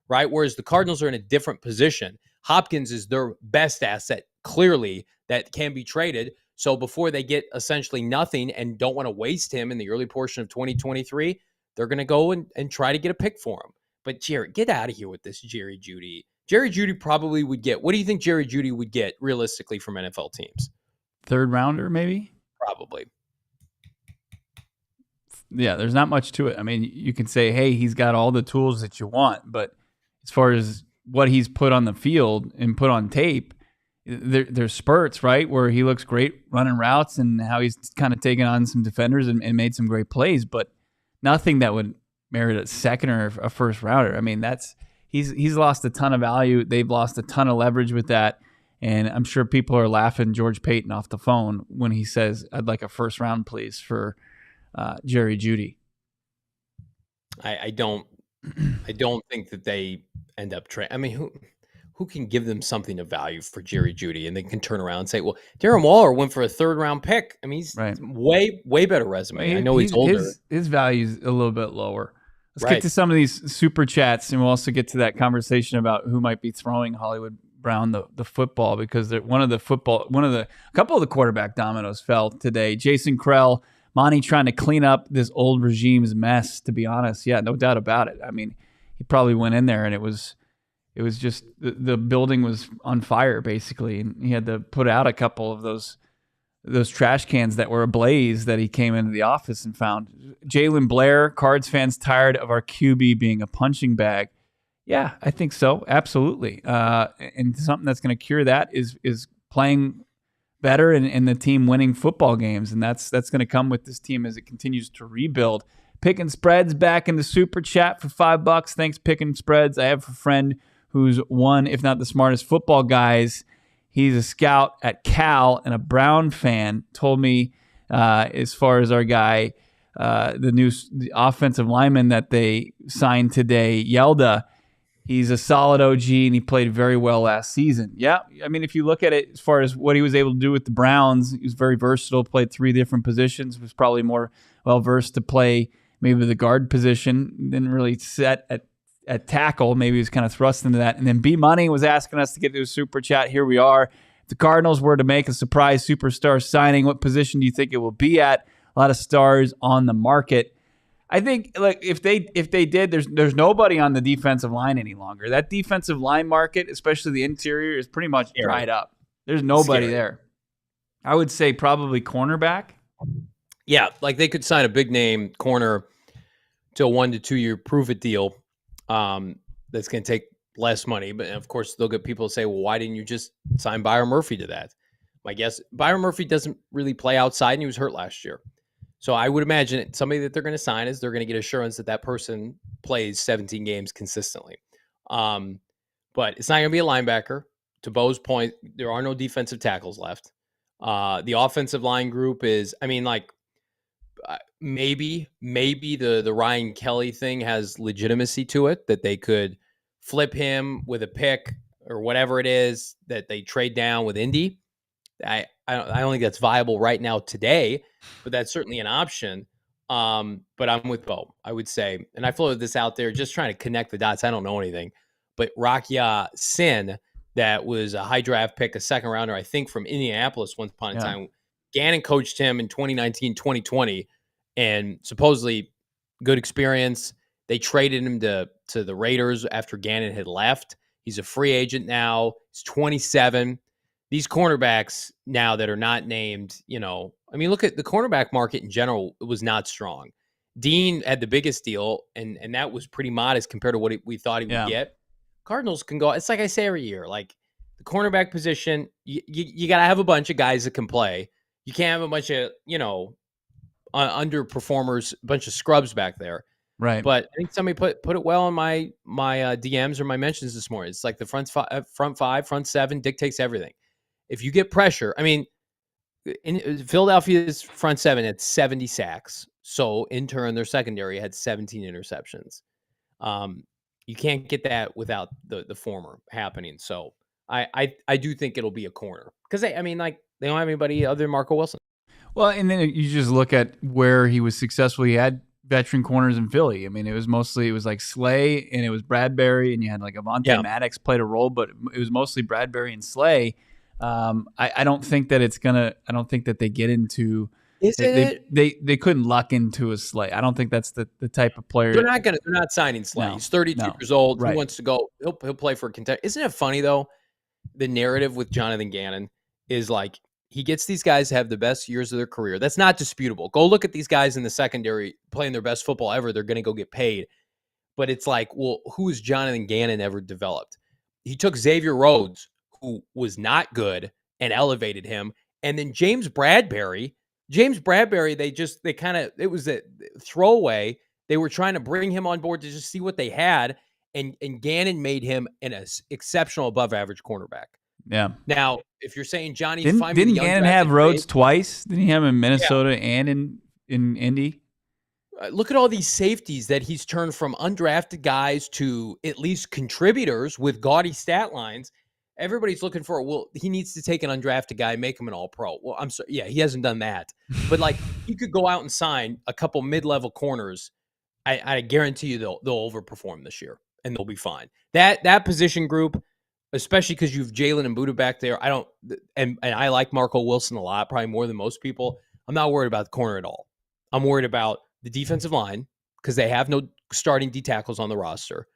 right? Whereas the Cardinals are in a different position. Hopkins is their best asset, clearly, that can be traded. So before they get essentially nothing and don't want to waste him in the early portion of 2023, they're going to go and try to get a pick for him. But Jerry, get out of here with this Jerry Jeudy. Jerry Jeudy probably would get. What do you think Jerry Jeudy would get realistically from NFL teams? Third rounder, maybe? Probably. Yeah, there's not much to it. I mean, you can say, hey, he's got all the tools that you want, but as far as what he's put on the field and put on tape, there's spurts, right, where he looks great running routes and how he's kind of taken on some defenders and made some great plays, but nothing that would merit a second or a first rounder. I mean, he's lost a ton of value. They've lost a ton of leverage with that, and I'm sure people are laughing George Payton off the phone when he says, "I'd like a first round, please," for Jerry Jeudy. I don't think that they end up I mean, who can give them something of value for Jerry Jeudy, and they can turn around and say, well, Darren Waller went for a third round pick. I mean, he's way better resume. I know he's older. His value's a little bit lower. Let's Right. get to some of these super chats, and we'll also get to that conversation about who might be throwing Hollywood Brown the football, because a couple of the quarterback dominoes fell today. Jason Krell, Monty trying to clean up this old regime's mess, to be honest. Yeah, no doubt about it. I mean, he probably went in there and it was just the building was on fire, basically, and he had to put out a couple of those trash cans that were ablaze that he came into the office and found. Jalen Blair, Cards fans tired of our QB being a punching bag. Yeah, I think so. Absolutely. And something that's going to cure that is playing better and the team winning football games. And that's going to come with this team as it continues to rebuild. Picking Spreads back in the super chat for $5. Thanks, Picking Spreads. I have a friend who's one, if not the smartest football guys. He's a scout at Cal and a Brown fan. Told me as far as our guy, the offensive lineman that they signed today, Yelda, he's a solid OG and he played very well last season. Yeah, I mean, if you look at it as far as what he was able to do with the Browns, he was very versatile, played 3 different positions, was probably more well-versed to play maybe the guard position, didn't really set at tackle. Maybe he was kind of thrust into that. And then B Money was asking us to get to a super chat. Here we are. If the Cardinals were to make a surprise superstar signing, what position do you think it will be at? A lot of stars on the market. I think, like, if they did, there's nobody on the defensive line any longer. That defensive line market, especially the interior, is pretty much dried up. There's nobody there. I would say probably cornerback. Yeah, like they could sign a big name corner to a 1 to 2 year prove it deal. That's going to take less money, but of course they'll get people to say, well, why didn't you just sign Byron Murphy to that? My guess, Byron Murphy doesn't really play outside and he was hurt last year. So I would imagine somebody that they're going to sign is they're going to get assurance that person plays 17 games consistently. But it's not going to be a linebacker. To Bo's point, there are no defensive tackles left. The offensive line group is, I mean, like, maybe the Ryan Kelly thing has legitimacy to it, that they could flip him with a pick or whatever it is that they trade down with Indy. I don't think that's viable right now today, but that's certainly an option. But I'm with Bo, I would say, and I floated this out there just trying to connect the dots. I don't know anything, but Rakia Sin, that was a high draft pick, a second rounder, I think, from Indianapolis once upon a time. Gannon coached him in 2019, 2020, and supposedly good experience. They traded him to the Raiders after Gannon had left. He's a free agent now. He's 27. These cornerbacks now that are not named, I mean, look at the cornerback market in general. It was not strong. Dean had the biggest deal, and that was pretty modest compared to what we thought he would get. Cardinals can go. It's like I say every year, like the cornerback position, you got to have a bunch of guys that can play. You can't have a bunch of, underperformers, a bunch of scrubs back there. Right. But I think somebody put it well in my DMs or my mentions this morning. It's like the front five, front seven dictates everything. If you get pressure, I mean, in Philadelphia's front seven had 70 sacks. So in turn, their secondary had 17 interceptions. You can't get that without the former happening. So I do think it'll be a corner because they don't have anybody other than Marco Wilson. Well, and then you just look at where he was successful. He had veteran corners in Philly. I mean, it was like Slay and it was Bradbury, and you had like Avonte Maddox played a role, but it was mostly Bradbury and Slay. I don't think that I don't think that they get into Is it? They couldn't luck into a Slay. I don't think that's the type of player. They're not signing Slay. No, He's 32 no. years old. Right. He wants to go. He'll play for a contender. Isn't it funny though? The narrative with Jonathan Gannon is like he gets these guys to have the best years of their career. That's not disputable. Go look at these guys in the secondary playing their best football ever. They're going to go get paid. But it's like, well, who has Jonathan Gannon ever developed? He took Xavier Rhodes, who was not good, and elevated him. And then James Bradbury, it was a throwaway. They were trying to bring him on board to just see what they had. And Gannon made him an exceptional above average cornerback. Yeah. Now, if you're saying Johnny, didn't Gannon have Rhodes twice? Didn't he have him in Minnesota and in Indy? Look at all these safeties that he's turned from undrafted guys to at least contributors with gaudy stat lines. Everybody's looking for, well, he needs to take an undrafted guy, make him an all-pro. Well, I'm sorry. Yeah, he hasn't done that. But, like, he could go out and sign a couple mid-level corners. I guarantee you they'll overperform this year, and they'll be fine. That position group, especially because you have Jalen and Buda back there, and I like Marco Wilson a lot, probably more than most people. I'm not worried about the corner at all. I'm worried about the defensive line because they have no starting D tackles on the roster,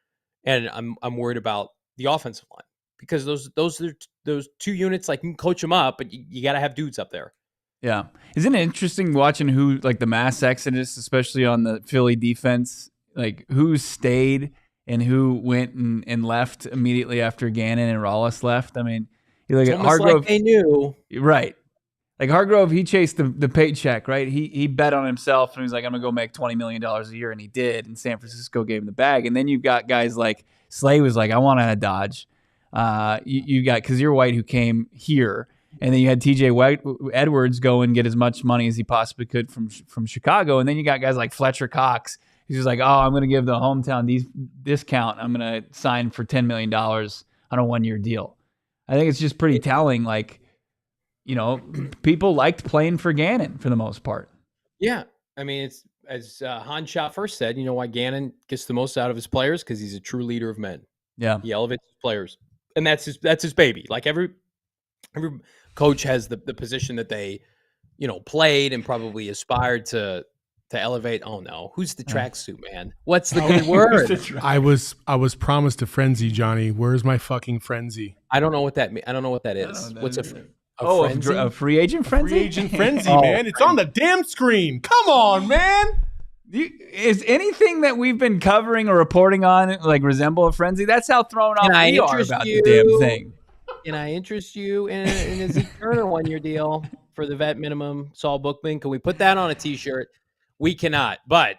and I'm worried about the offensive line because those two units, like, you can coach them up, but you got to have dudes up there. Yeah, isn't it interesting watching who, like, the mass exodus, especially on the Philly defense, like who stayed and who went and left immediately after Gannon and Rollis left? I mean, you look at Hargrove. Like they knew, right? Like Hargrove, he chased the paycheck, right? He bet on himself and he was like, I'm going to go make $20 million a year. And he did. And San Francisco gave him the bag. And then you've got guys like Slay was like, I want to Dodge. You got Kazir White who came here. And then you had TJ Edwards go and get as much money as he possibly could from Chicago. And then you got guys like Fletcher Cox. He's just like, oh, I'm going to give the hometown discount. I'm going to sign for $10 million on a 1-year deal. I think it's just pretty telling. Like, you know, people liked playing for Gannon for the most part. Yeah. I mean, it's as Hans Schott first said, you know why Gannon gets the most out of his players? Because he's a true leader of men. Yeah. He elevates his players. And that's his baby. Like every coach has the position that they, you know, played and probably aspired to elevate. Oh no, who's the tracksuit man? What's the good word? I was promised a frenzy, Johnny. Where's my fucking frenzy? I don't know what that means. I don't know what that is. What's a frenzy? A free agent frenzy? Free agent frenzy, man. It's on the damn screen. Come on, man. Is anything that we've been covering or reporting on like resemble a frenzy? That's how thrown off we are about the damn thing. Can I interest you in a Zeke Turner 1-year deal for the vet minimum? Saul Bookman, can we put that on a T-shirt? We cannot, but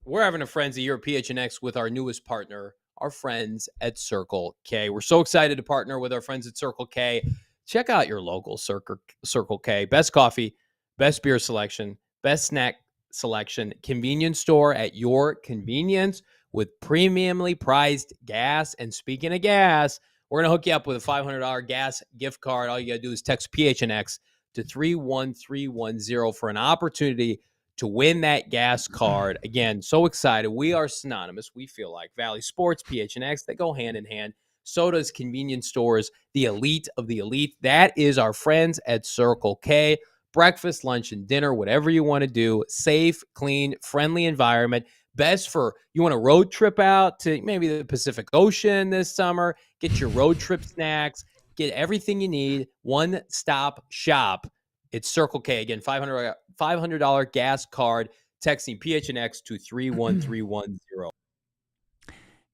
we're having a frenzy here at PHNX with our newest partner, our friends at Circle K. We're so excited to partner with our friends at Circle K. Check out your local Circle K. Best coffee, best beer selection, best snack selection, convenience store at your convenience with premiumly priced gas. And speaking of gas, we're going to hook you up with a $500 gas gift card. All you got to do is text PHNX to 31310 for an opportunity to win that gas card. Again, so excited. We are synonymous. We feel like Valley Sports, PHNX, they go hand in hand. So does convenience stores, the elite of the elite. That is our friends at Circle K. Breakfast, lunch, and dinner, whatever you want to do. Safe, clean, friendly environment. Best for you want a road trip out to maybe the Pacific Ocean this summer. Get your road trip snacks. Get everything you need. One-stop shop. It's Circle K. Again, $500 gas card. Texting PHNX to 31310.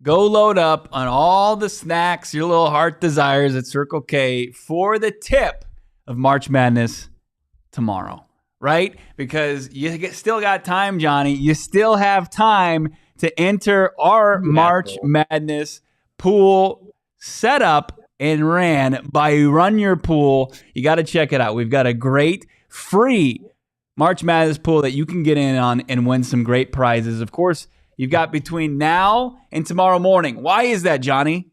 Go load up on all the snacks your little heart desires at Circle K for the tip of March Madness tomorrow, right? Because you still got time, Johnny. You still have time to enter our March Madness pool set up and ran by Run Your Pool. You got to check it out. We've got a great free March Madness pool that you can get in on and win some great prizes. Of course, you've got between now and tomorrow morning. Why is that, Johnny?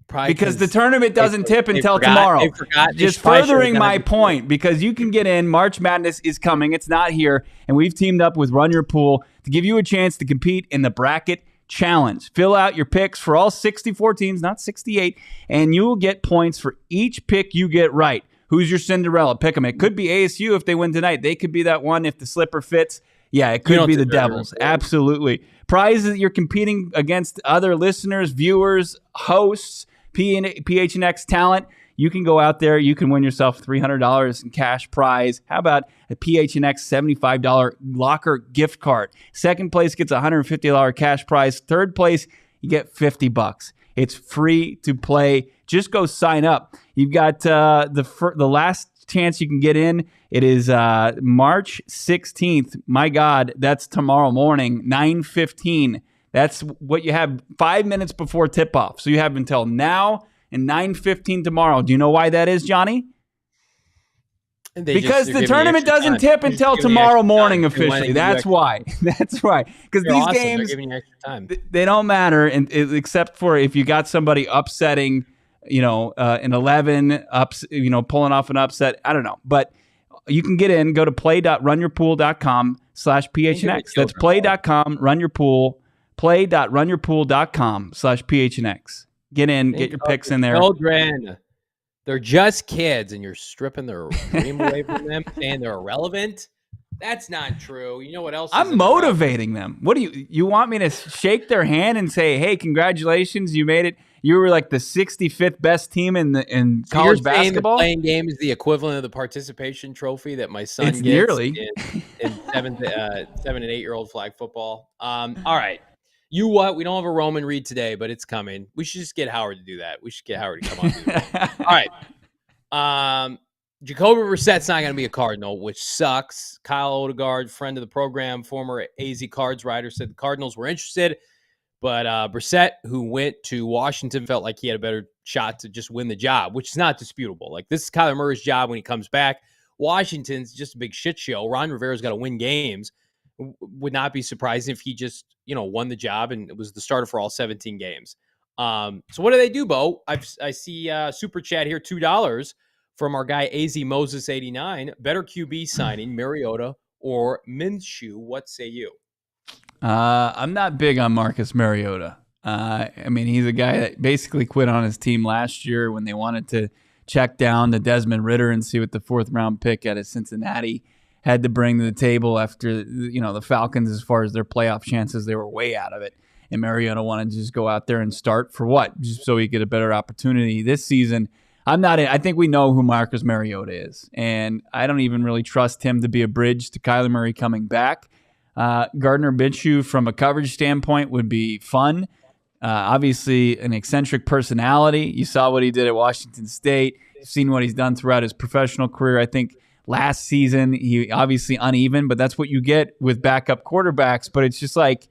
Because the tournament doesn't tip until tomorrow. Just furthering my point, because you can get in. March Madness is coming. It's not here. And we've teamed up with Run Your Pool to give you a chance to compete in the bracket challenge. Fill out your picks for all 64 teams, not 68, and you will get points for each pick you get right. Who's your Cinderella? Pick them. It could be ASU if they win tonight. They could be that one if the slipper fits. Yeah, it could be the Devils. Absolutely. Prizes, you're competing against other listeners, viewers, hosts, PHNX talent. You can go out there. You can win yourself $300 in cash prize. How about a PHNX $75 locker gift card? Second place gets a $150 cash prize. Third place, you get $50. It's free to play. Just go sign up. You've got the last chance you can get in. It is March 16th. My God, that's tomorrow morning, 9:15. That's what you have 5 minutes before tip-off. So you have until now and 9:15 tomorrow. Do you know why that is, Johnny? Because the tournament doesn't tip until tomorrow morning officially. That's why. That's right. Because these games, they're giving you extra time. They don't matter, except for if you got somebody upsetting, an 11 pulling off an upset. I don't know, but you can get in. Go to play.runyourpool.com/PHNX. That's play.runyourpool.com/PHNX. Get in, get your picks in there. Children, they're just kids, and you're stripping their dream away from them, saying they're irrelevant. That's not true. You know what else? I'm motivating them. What do you want me to shake their hand and say, "Hey, congratulations, you made it. You were like the 65th best team in college basketball." The playing game is the equivalent of the participation trophy that my son gets nearly in 7 and 8 year old flag football. All right. We don't have a Roman read today, but it's coming. We should just get Howard to do that. We should get Howard to come on. All right. Jacoby Brissett's not going to be a Cardinal, which sucks. Kyle Odegaard, friend of the program, former AZ Cards rider, said the Cardinals were interested, but Brissett, who went to Washington, felt like he had a better shot to just win the job, which is not disputable. Like, this is Kyler Murray's job when he comes back. Washington's just a big shit show. Ron Rivera's got to win games. Would not be surprising if he just, won the job and was the starter for all 17 games. So what do they do, Bo? I see super chat here, $2 from our guy AZ Moses 89. Better QB signing, Mariota or Minshew? What say you? I'm not big on Marcus Mariota. He's a guy that basically quit on his team last year when they wanted to check down to Desmond Ridder and see what the 4th round pick out of Cincinnati had to bring to the table after, the Falcons, as far as their playoff chances, they were way out of it. And Mariota wanted to just go out there and start for what? Just so he get a better opportunity this season. I think we know who Marcus Mariota is, and I don't even really trust him to be a bridge to Kyler Murray coming back. Gardner Minshew, from a coverage standpoint, would be fun. Obviously, an eccentric personality. You saw what he did at Washington State. You've seen what he's done throughout his professional career. I think last season, he obviously uneven, but that's what you get with backup quarterbacks. But it's just like,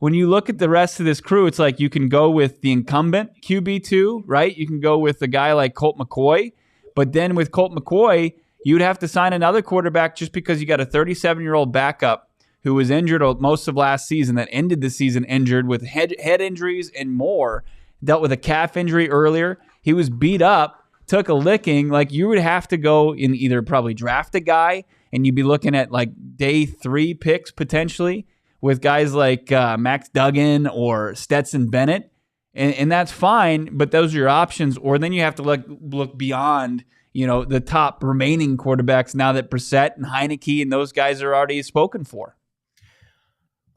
when you look at the rest of this crew, it's like you can go with the incumbent QB2, right? You can go with a guy like Colt McCoy. But then with Colt McCoy, you'd have to sign another quarterback just because you got a 37-year-old backup who was injured most of last season, that ended the season injured with head injuries and more, dealt with a calf injury earlier. He was beat up, took a licking. Like, you would have to go and either probably draft a guy, and you'd be looking at like day 3 picks potentially with guys like Max Duggan or Stetson Bennett. And that's fine, but those are your options. Or then you have to look beyond, the top remaining quarterbacks now that Brissett and Heineke and those guys are already spoken for.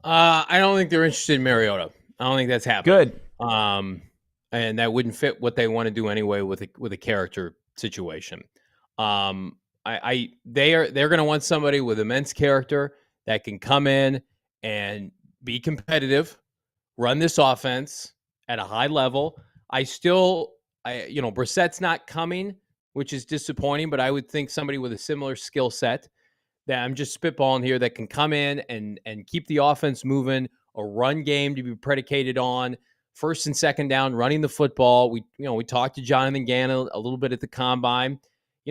I don't think they're interested in Mariota. I don't think that's happening. Good. And that wouldn't fit what they want to do anyway with a character situation. They're going to want somebody with immense character that can come in and be competitive, run this offense at a high level. Brissett's not coming, which is disappointing, but I would think somebody with a similar skill set that I'm just spitballing here that can come in and keep the offense moving, a run game to be predicated on first and second down, running the football. We talked to Jonathan Gannon a little bit at the combine.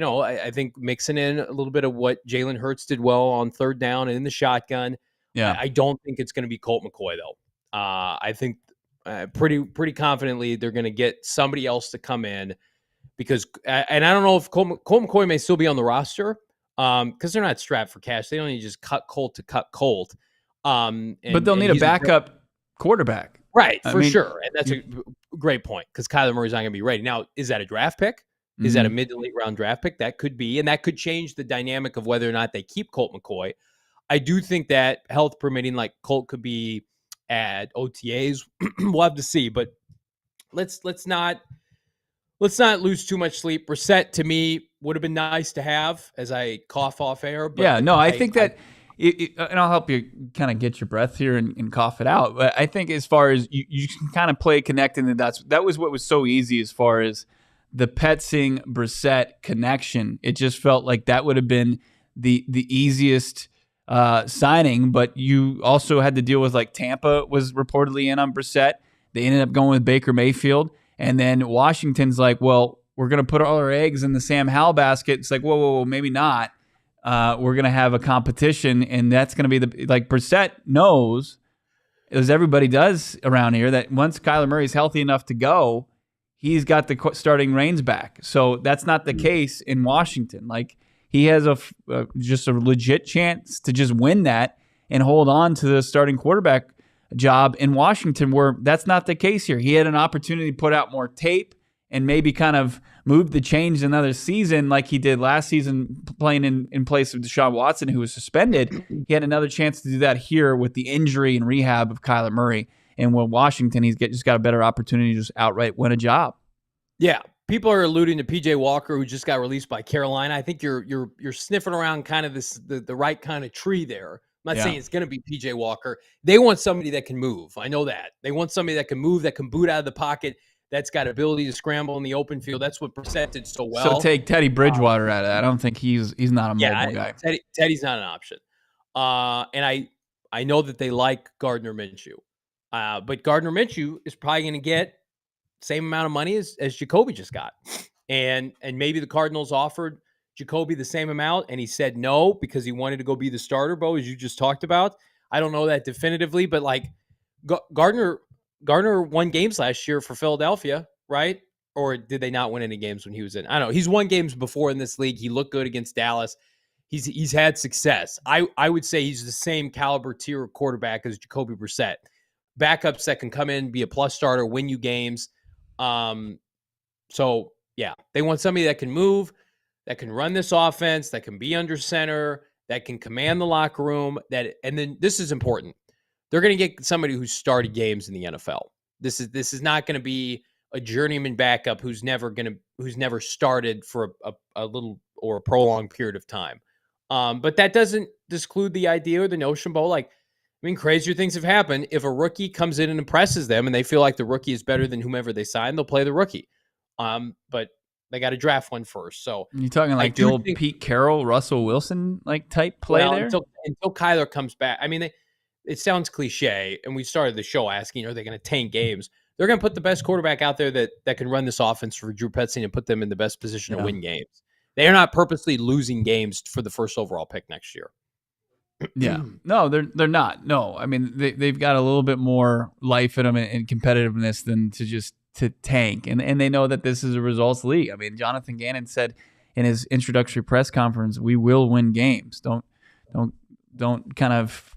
I think mixing in a little bit of what Jalen Hurts did well on third down and in the shotgun. Yeah, I don't think it's going to be Colt McCoy though. I think pretty confidently they're going to get somebody else to come in because, and I don't know if Colt McCoy may still be on the roster because they're not strapped for cash. They don't need to just cut Colt to cut Colt. But they'll need a backup quarterback. Right, for sure. And that's a great point because Kyler Murray's not going to be ready. Now, is that a draft pick? is that a mid to late round draft pick? That could be, and that could change the dynamic of whether or not they keep Colt McCoy. I do think that health permitting, like Colt could be at OTAs. We'll have to see, but let's not lose too much sleep. Brissett, to me, would have been nice to have as I cough off air. But yeah, no, I think that, and I'll help you kind of get your breath here and cough it out. But I think as far as you can kind of play connecting the dots, that was what was so easy as far as the Petsing-Brissett connection. It just felt like that would have been the easiest signing, but you also had to deal with, like, Tampa was reportedly in on Brissett. They ended up going with Baker Mayfield. And then Washington's like, well, we're going to put all our eggs in the Sam Howell basket. It's like, whoa, maybe not. We're going to have a competition, and that's going to be like Brissett knows, as everybody does around here, that once Kyler Murray's healthy enough to go, he's got the starting reins back. So that's not the case in Washington. Like, he has just a legit chance to just win that and hold on to the starting quarterback job in Washington, where that's not the case here. He had an opportunity to put out more tape and maybe kind of move the change another season like he did last season playing in place of Deshaun Watson, who was suspended. He had another chance to do that here with the injury and rehab of Kyler Murray. And with Washington, he's just got a better opportunity to just outright win a job. Yeah. People are alluding to PJ Walker, who just got released by Carolina. I think you're sniffing around kind of the right kind of tree there. I'm not saying it's going to be PJ Walker. They want somebody that can move. I know that. They want somebody that can move, that can boot out of the pocket, that's got ability to scramble in the open field. That's what Brissett did so well. So take Teddy Bridgewater out of that. I don't think he's not a mobile guy. Teddy's not an option. And I know that they like Gardner Minshew. But Gardner Minshew is probably going to get same amount of money as Jacoby just got. And maybe the Cardinals offered Jacoby the same amount, and he said no because he wanted to go be the starter, Bo, as you just talked about. I don't know that definitively, but like Gardner won games last year for Philadelphia, right? Or did they not win any games when he was in? I don't know. He's won games before in this league. He looked good against Dallas. He's had success. I would say he's the same caliber tier of quarterback as Jacoby Brissett. Backups that can come in, be a plus starter, win you games. So yeah, they want somebody that can move, that can run this offense, that can be under center, that can command the locker room. And then this is important. They're going to get somebody who's started games in the NFL. This is not going to be a journeyman backup who's never started for a little or a prolonged period of time. But that doesn't disclude the idea or the notion, Bo. Like, I mean, crazier things have happened. If a rookie comes in and impresses them and they feel like the rookie is better than whomever they sign, they'll play the rookie. But they got to draft one first. So you're talking like the old Pete Carroll, Russell Wilson like type play there? Until Kyler comes back. I mean, it sounds cliche, and we started the show asking, are they going to tank games? They're going to put the best quarterback out there that can run this offense for Drew Petzing and put them in the best position to win games. They are not purposely losing games for the first overall pick next year. Yeah. No, they're not. No. I mean, they've got a little bit more life in them and competitiveness than to tank. And they know that this is a results league. I mean, Jonathan Gannon said in his introductory press conference, we will win games. Don't kind of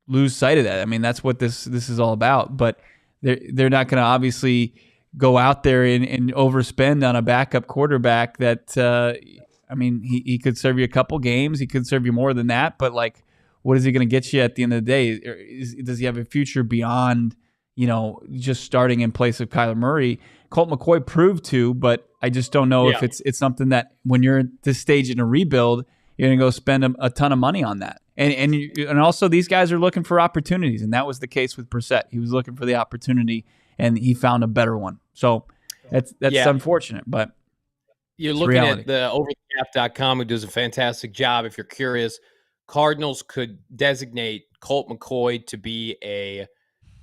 lose sight of that. I mean, that's what this is all about. But they're not going to obviously go out there and overspend on a backup quarterback that, I mean, he could serve you a couple games. He could serve you more than that. But, like, what is he going to get you at the end of the day? Does he have a future beyond, just starting in place of Kyler Murray? Colt McCoy proved to, but I just don't know if it's something that when you're at this stage in a rebuild, you're going to go spend a ton of money on that. And also these guys are looking for opportunities, and that was the case with Brissett. He was looking for the opportunity, and he found a better one. So that's unfortunate, but you're looking at the overthecap.com, who does a fantastic job. If you're curious, Cardinals could designate Colt McCoy to be a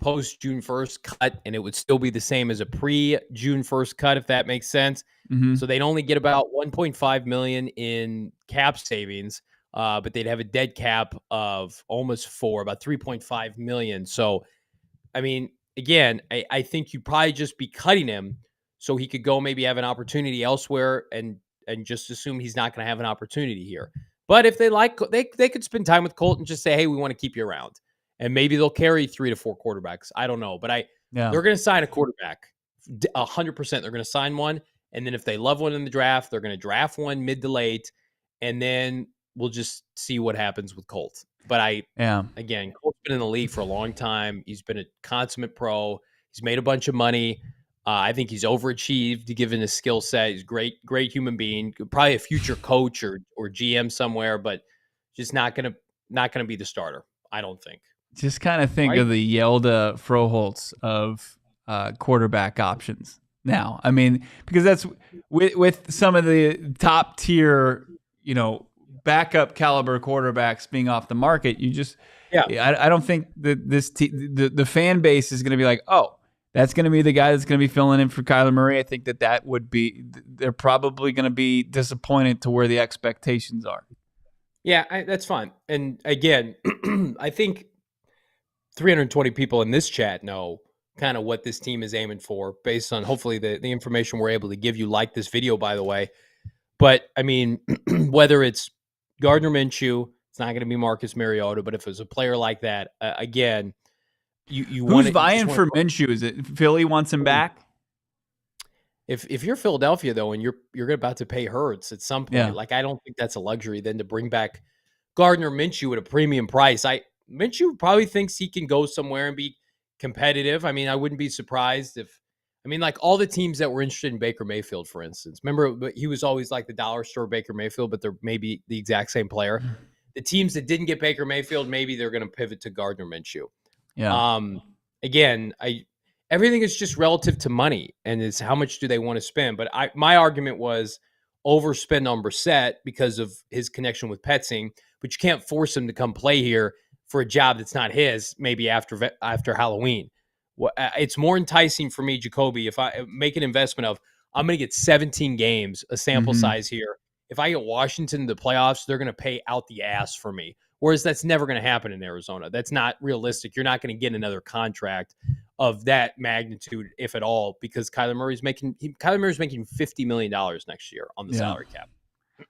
post-June 1st cut, and it would still be the same as a pre-June 1st cut, if that makes sense. Mm-hmm. So they'd only get about $1.5 million in cap savings, but they'd have a dead cap of almost about $3.5 million. So, I mean, again, I think you'd probably just be cutting him so he could go maybe have an opportunity elsewhere and just assume he's not going to have an opportunity here. But if they like, they could spend time with Colt and just say, hey, we want to keep you around. And maybe they'll carry 3 to 4 quarterbacks. I don't know. But they're going to sign a quarterback. 100% they're going to sign one. And then if they love one in the draft, they're going to draft one mid to late. And then we'll just see what happens with Colt. But again, Colt's been in the league for a long time. He's been a consummate pro. He's made a bunch of money. I think he's overachieved given his skill set. He's great human being, probably a future coach or GM somewhere, but just not gonna be the starter, I don't think. Just kind of think of the Yelda Froholtz of quarterback options now. I mean, because that's with some of the top tier, backup caliber quarterbacks being off the market. I don't think that the fan base is going to be like, oh, that's going to be the guy that's going to be filling in for Kyler Murray. I think that would be, they're probably going to be disappointed to where the expectations are. Yeah, that's fine. And again, I think 320 people in this chat know kind of what this team is aiming for based on hopefully the information we're able to give you, like this video, by the way. But I mean, whether it's Gardner Minshew, it's not going to be Marcus Mariota, but if it's a player like that, again, who's vying for Minshew? Is it Philly wants him back? If you're Philadelphia though, and you're about to pay Hurts at some point, like I don't think that's a luxury then to bring back Gardner Minshew at a premium price. Minshew probably thinks he can go somewhere and be competitive. I mean, I wouldn't be surprised like all the teams that were interested in Baker Mayfield, for instance. Remember, he was always like the dollar store Baker Mayfield, but they're maybe the exact same player. The teams that didn't get Baker Mayfield, maybe they're going to pivot to Gardner Minshew. Yeah. Again, everything is just relative to money, and it's how much do they want to spend. But my argument was overspend on Brissett because of his connection with Petzing, but you can't force him to come play here for a job that's not his. Maybe after Halloween, it's more enticing for me, Jacoby, if I make an investment of I'm going to get 17 games, a sample size here. If I get Washington in the playoffs, they're going to pay out the ass for me. Whereas that's never going to happen in Arizona. That's not realistic. You're not going to get another contract of that magnitude, if at all, because Kyler Murray's making $50 million next year on the salary cap.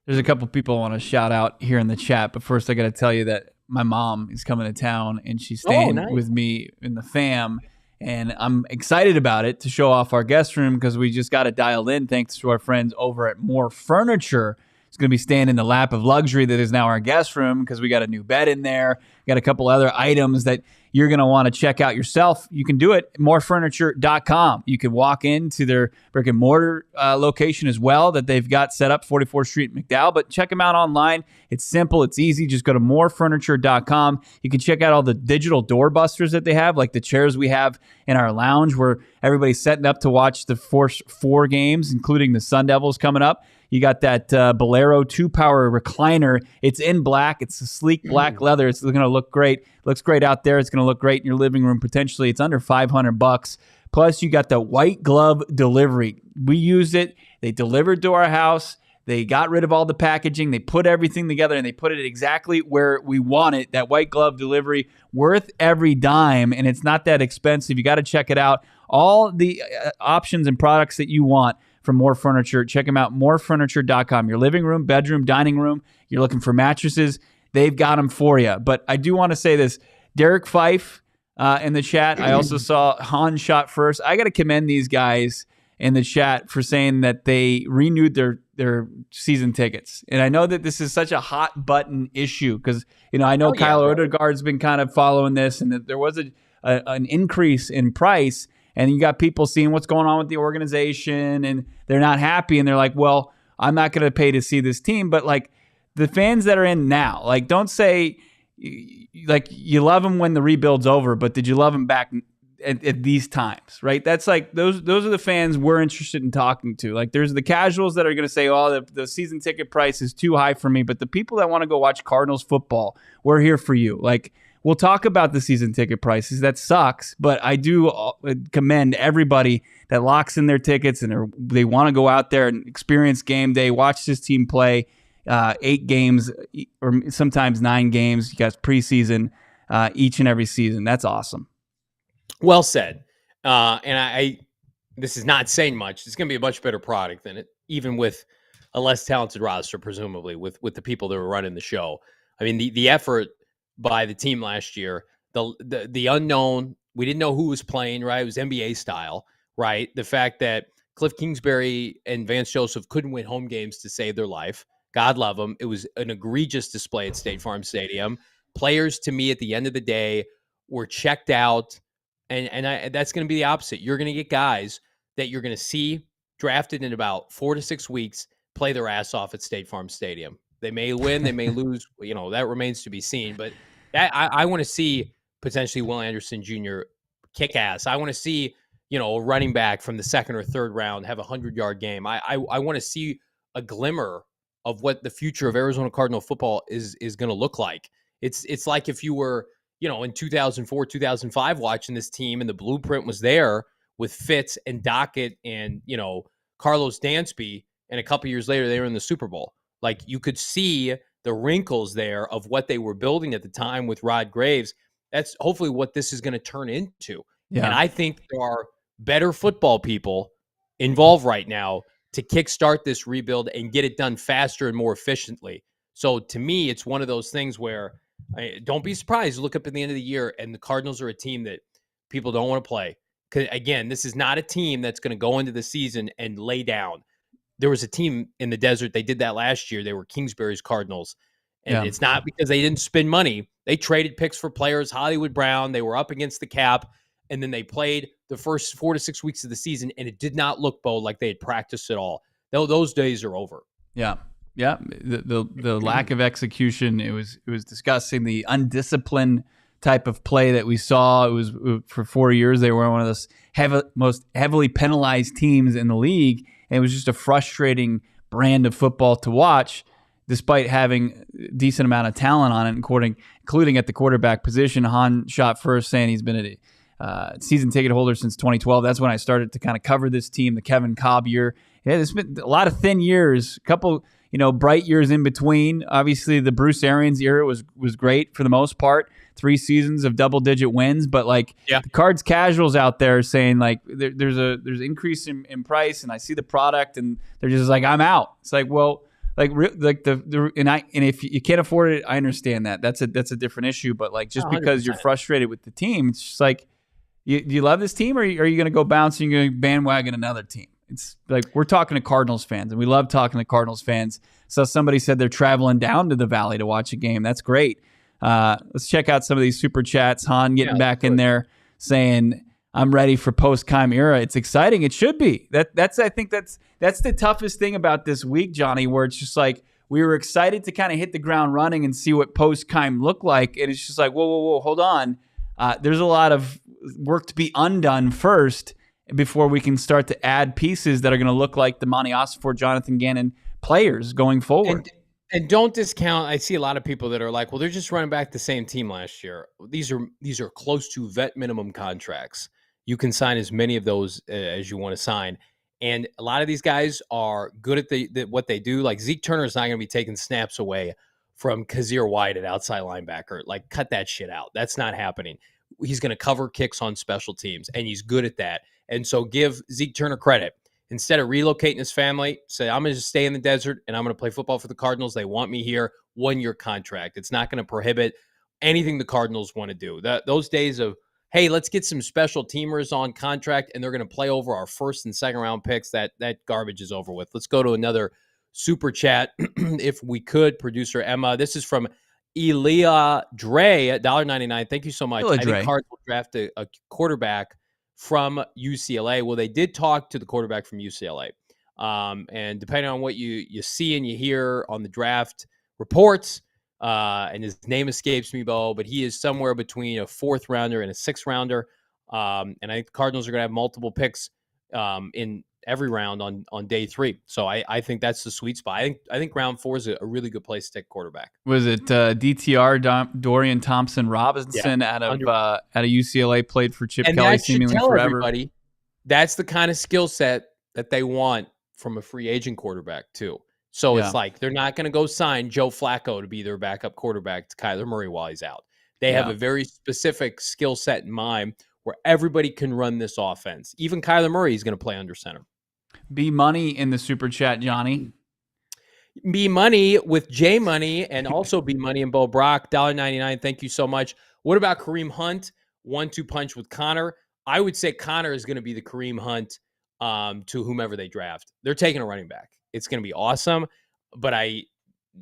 There's a couple people I want to shout out here in the chat, but first I got to tell you that my mom is coming to town and she's staying with me in the fam, and I'm excited about it to show off our guest room because we just got it dialed in thanks to our friends over at More Furniture. It's going to be staying in the lap of luxury that is now our guest room because we got a new bed in there. We got a couple other items that you're going to want to check out yourself. You can do it at morefurniture.com. You can walk into their brick and mortar location as well that they've got set up, 44th Street in McDowell. But check them out online. It's simple. It's easy. Just go to morefurniture.com. You can check out all the digital doorbusters that they have, like the chairs we have in our lounge where everybody's setting up to watch the four games, including the Sun Devils coming up. You got that Bolero 2-power recliner. It's in black. It's a sleek black leather. It's going to look great. Looks great out there. It's going to look great in your living room potentially. It's under $500. Plus, you got the white glove delivery. We used it. They delivered to our house. They got rid of all the packaging. They put everything together, and they put it exactly where we want it. That white glove delivery, worth every dime, and it's not that expensive. You got to check it out. All the options and products that you want from More Furniture. Check them out, morefurniture.com. Your living room, bedroom, dining room. You're looking for mattresses. They've got them for you. But I do want to say this. Derek Fife in the chat. I also saw Han shot first. I got to commend these guys in the chat for saying that they renewed their season tickets. And I know that this is such a hot button issue because, I know Kyle Odegaard's been kind of following this and that there was an increase in price. And you got people seeing what's going on with the organization and they're not happy. And they're like, well, I'm not going to pay to see this team. But like the fans that are in now, like don't say like you love them when the rebuild's over, but did you love them back at these times, right? That's like those are the fans we're interested in talking to. Like there's the casuals that are going to say, oh, the season ticket price is too high for me. But the people that want to go watch Cardinals football, we're here for you. Like, we'll talk about the season ticket prices. That sucks, but I do commend everybody that locks in their tickets and they want to go out there and experience game day, watch this team play 8 games or sometimes 9 games. You guys preseason each and every season. That's awesome. Well said. And this is not saying much. It's going to be a much better product than it, even with a less talented roster, presumably with the people that were running the show. I mean, the effort by the team last year, the unknown, we didn't know who was playing, right? It was NBA style, right? The fact that Cliff Kingsbury and Vance Joseph couldn't win home games to save their life. God love them. It was an egregious display at State Farm Stadium. Players, to me, at the end of the day, were checked out. And that's going to be the opposite. You're going to get guys that you're going to see drafted in about 4 to 6 weeks play their ass off at State Farm Stadium. They may win, they may lose. That remains to be seen. But I want to see potentially Will Anderson Jr. kick ass. I want to see a running back from the second or third round have a 100-yard game. I want to see a glimmer of what the future of Arizona Cardinal football is going to look like. It's like if you were, in 2004, 2005 watching this team and the blueprint was there with Fitz and Dockett and, Carlos Dansby, and a couple years later they were in the Super Bowl. Like, you could see the wrinkles there of what they were building at the time with Rod Graves. That's hopefully what this is going to turn into. Yeah. And I think there are better football people involved right now to kickstart this rebuild and get it done faster and more efficiently. So to me, it's one of those things where don't be surprised. Look up at the end of the year and the Cardinals are a team that people don't want to play. Because again, this is not a team that's going to go into the season and lay down. There was a team in the desert. They did that last year. They were Kingsbury's Cardinals. And It's not because they didn't spend money. They traded picks for players, Hollywood Brown. They were up against the cap. And then they played the first 4 to 6 weeks of the season, and it did not look, Bo, like they had practiced at all. Those days are over. Yeah. Yeah. The lack of execution, it was disgusting. The undisciplined type of play that we saw, it was for 4 years, they were one of those most heavily penalized teams in the league. And it was just a frustrating brand of football to watch, despite having a decent amount of talent on it, including at the quarterback position. Han shot first, saying he's been a season ticket holder since 2012. That's when I started to kind of cover this team, the Kevin Cobb year. Yeah, there's been a lot of thin years, a couple, bright years in between. Obviously, the Bruce Arians era was great for the most part. 3 seasons of double-digit wins, but the Cards casuals out there saying there's increase in price, and I see the product, and they're just like, I'm out. It's like, well, and if you can't afford it, I understand that. That's a different issue. But just 100%. Because you're frustrated with the team, it's just like, do you love this team, or are you going to go bounce and you're going to bandwagon another team? It's like, we're talking to Cardinals fans, and we love talking to Cardinals fans. So somebody said they're traveling down to the Valley to watch a game. That's great. Let's check out some of these super chats. Han getting back in there saying, I'm ready for post-Keim era. It's exciting. It should be. I think that's the toughest thing about this week, Johnny, where it's just like, we were excited to kind of hit the ground running and see what post-Keim looked like. And it's just like, whoa, hold on. There's a lot of work to be undone first before we can start to add pieces that are going to look like the Monti Ossenfort, Jonathan Gannon players going forward. And don't discount. I see a lot of people that are like, well, they're just running back the same team last year. These are close to vet minimum contracts. You can sign as many of those as you want to sign. And a lot of these guys are good at what they do. Like Zeke Turner is not going to be taking snaps away from Kazir White at outside linebacker. Like, cut that shit out. That's not happening. He's going to cover kicks on special teams, and he's good at that. And so give Zeke Turner credit. Instead of relocating his family, say, I'm going to just stay in the desert and I'm going to play football for the Cardinals. They want me here. 1-year contract. It's not going to prohibit anything the Cardinals want to do. Those days of, hey, let's get some special teamers on contract and they're going to play over our first and second round picks, that garbage is over with. Let's go to another super chat if we could. Producer Emma, this is from Elia Dre at $1.99. Thank you so much. I think Cards will draft a quarterback from UCLA. Well, they did talk to the quarterback from UCLA. And depending on what you see and you hear on the draft reports, and his name escapes me, Bo, but he is somewhere between a 4th rounder and a 6th rounder. And I think the Cardinals are going to have multiple picks in every round on day 3. So I think that's the sweet spot. I think round 4 is a really good place to take quarterback. Was it DTR Dorian Thompson Robinson out of UCLA, played for Chip Kelly seemingly forever? Everybody, that's the kind of skill set that they want from a free agent quarterback too. So it's like, they're not going to go sign Joe Flacco to be their backup quarterback to Kyler Murray while he's out. They have a very specific skill set in mind where everybody can run this offense. Even Kyler Murray is going to play under center. B Money in the super chat, Johnny. B Money with J Money, and also B Money and Bo Brack, $1.99. Thank you so much. What about Kareem Hunt? 1-2 punch with Connor. I would say Connor is going to be the Kareem Hunt to whomever they draft. They're taking a running back. It's going to be awesome. But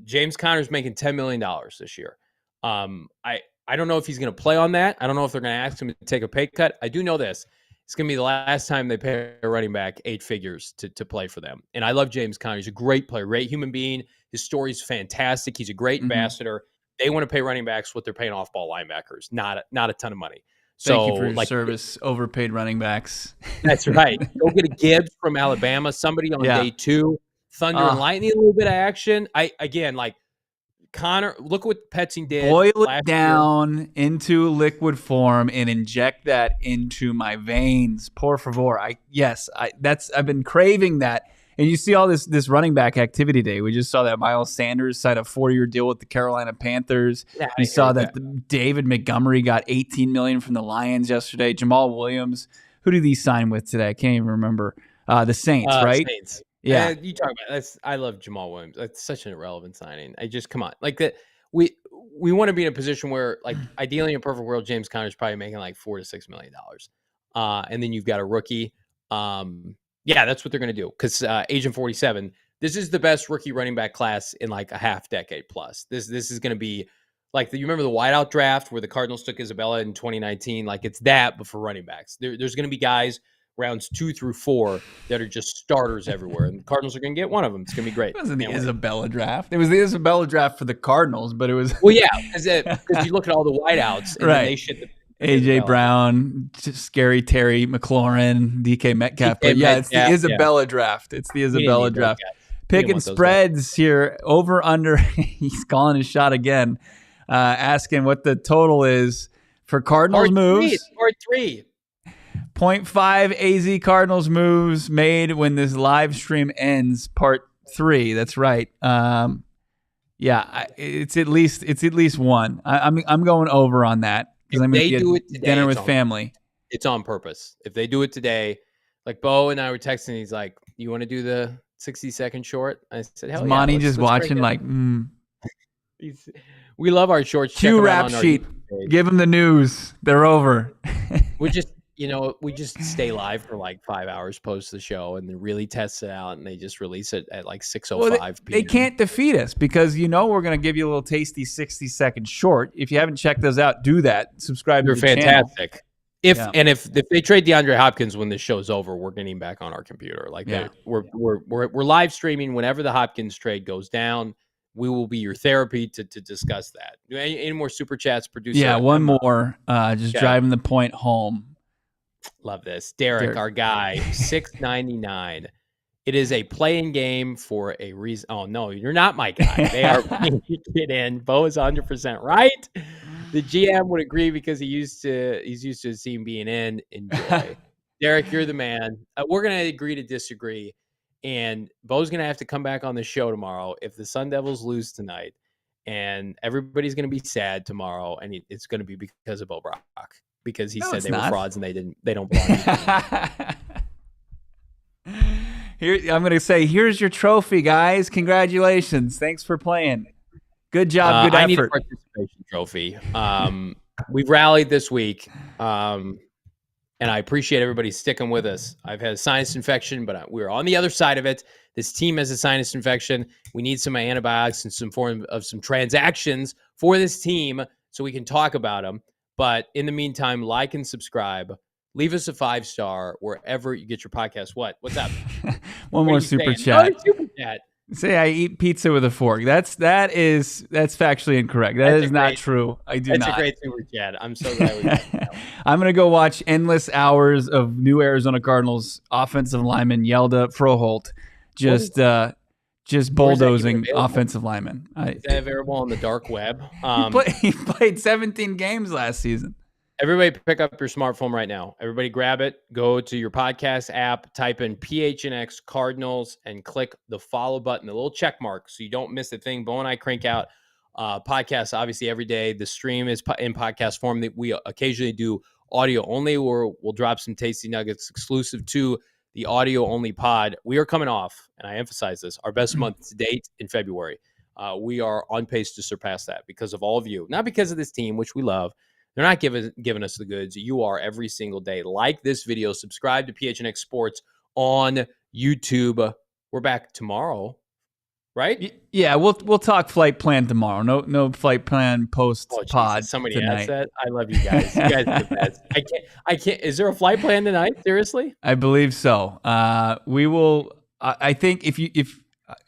James Conner's making $10 million this year. I don't know if he's going to play on that. I don't know if they're going to ask him to take a pay cut. I do know this. It's going to be the last time they pay a running back 8 figures to play for them. And I love James Conner. He's a great player, great human being. His story's fantastic. He's a great ambassador. They want to pay running backs what they're paying off-ball linebackers, not a ton of money. Thank you for your service, overpaid running backs. That's right. Go get a Gibbs from Alabama, somebody on day 2. Thunder and lightning, a little bit of action. Connor, look what Petsy did. Boil it down into liquid form and inject that into my veins. Por favor. I've been craving that. And you see all this running back activity today. We just saw that Miles Sanders signed a 4-year deal with the Carolina Panthers. Yeah, we saw that David Montgomery got $18 million from the Lions yesterday. Jamal Williams. Who did he sign with today? I can't even remember. The Saints, right? Saints. Yeah, you talk about that's. I love Jamal Williams. That's such an irrelevant signing. Come on, like that. We want to be in a position where, like, ideally in a perfect world, James Conner is probably making like $4 to $6 million, and then you've got a rookie. That's what they're going to do because Agent 47. This is the best rookie running back class in like a half decade plus. This is going to be like you remember the wideout draft where the Cardinals took Isabella in 2019. Like it's that, but for running backs. There's going to be guys rounds 2 through 4 that are just starters everywhere. And the Cardinals are going to get one of them. It's going to be great. It wasn't the Isabella draft. It was the Isabella draft for the Cardinals, but it was... Well, yeah, because you look at all the wideouts and then they shit the A.J. Brown, Scary Terry McLaurin, DK Metcalf. But yeah, it's the Isabella draft. It's the Isabella draft. Picking spreads here, over, under. He's calling his shot again, asking what the total is for Cardinals moves. Or 3. 0.5 AZ Cardinals moves made when this live stream ends, part 3. That's right. It's at least 1. I'm going over on that because I'm going to get dinner with family. It's on purpose. If they do it today, like Bo and I were texting, he's like, "You want to do the 60-second short?" I said, "Hell yeah." Monty just watching like. We love our shorts. Cue rap sheet. Give them the news. They're over. We just stay live for like 5 hours post the show and then really test it out, and they just release it at like 6:05 p.m. They can't defeat us because we're going to give you a little tasty 60-second short. If you haven't checked those out, do that. Subscribe to the fantastic. Channel. If they trade DeAndre Hopkins when this show's over, we're getting back on our computer. We're live streaming whenever the Hopkins trade goes down. We will be your therapy to discuss that. Any more super chats, producer? Yeah, one more. Driving the point home. Love this. Derek, our guy, $6.99. It is a playing game for a reason. Oh, no, you're not my guy. They are playing to get in. Bo is 100% right. The GM would agree because he's used to his team being in. Enjoy. Derek, you're the man. We're going to agree to disagree. And Bo's going to have to come back on the show tomorrow if the Sun Devils lose tonight. And everybody's going to be sad tomorrow. And it's going to be because of Bo Brack. Because he said they were frauds and they don't belong. Here, I'm going to say, here's your trophy, guys. Congratulations. Thanks for playing. Good job. Good effort. I need a participation trophy. We've rallied this week, and I appreciate everybody sticking with us. I've had a sinus infection, but we're on the other side of it. This team has a sinus infection. We need some antibiotics and some form of some transactions for this team so we can talk about them. But in the meantime, like and subscribe. Leave us a 5-star wherever you get your podcast. What's up? One more super chat. Super chat. Say I eat pizza with a fork. That's factually incorrect. That's not true. I do not. That's a great super chat. I'm so glad we got that. I'm going to go watch endless hours of new Arizona Cardinals offensive lineman Yelda Froholt just bulldozing offensive linemen. Is that available on the dark web? He played 17 games last season. Everybody pick up your smartphone right now. Everybody grab it. Go to your podcast app, type in PHNX Cardinals, and click the follow button, the little check mark, so you don't miss a thing. Bo and I crank out podcasts, obviously, every day. The stream is in podcast form. That we occasionally do audio only, or we'll drop some tasty nuggets exclusive to the audio-only pod. We are coming off, and I emphasize this, our best month to date in February. We are on pace to surpass that because of all of you. Not because of this team, which we love. They're not giving us the goods. You are every single day. Like this video. Subscribe to PHNX Sports on YouTube. We're back tomorrow, right? Yeah, we'll talk flight plan tomorrow. No flight plan post pod Jesus, somebody tonight. asked that. I love you guys. You guys are the best. I can't. Is there a flight plan tonight? Seriously? I believe so. We will. I think if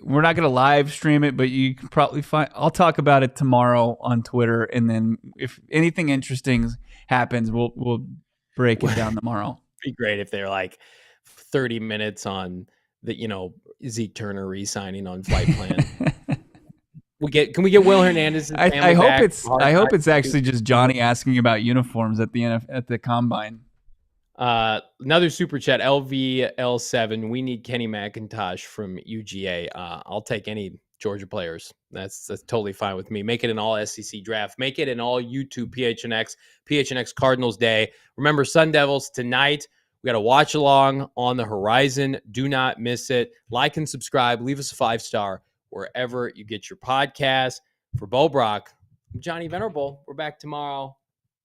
we're not going to live stream it, but you can probably find. I'll talk about it tomorrow on Twitter, and then if anything interesting happens, we'll break it down tomorrow. It'd be great if they're like 30 minutes on the Zeke Turner re-signing on flight plan. Can we get Will Hernandez? I hope it's actually just Johnny asking about uniforms at the combine. Another super chat, LVL7. We need Kenny McIntosh from UGA. I'll take any Georgia players. That's totally fine with me. Make it an all SEC draft. Make it an all YouTube PHNX Cardinals Day. Remember, Sun Devils tonight. We got a watch along on the horizon. Do not miss it. Like and subscribe. Leave us a 5-star wherever you get your podcast. For Bo Brack, I'm Johnny Venerable. We're back tomorrow.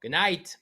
Good night.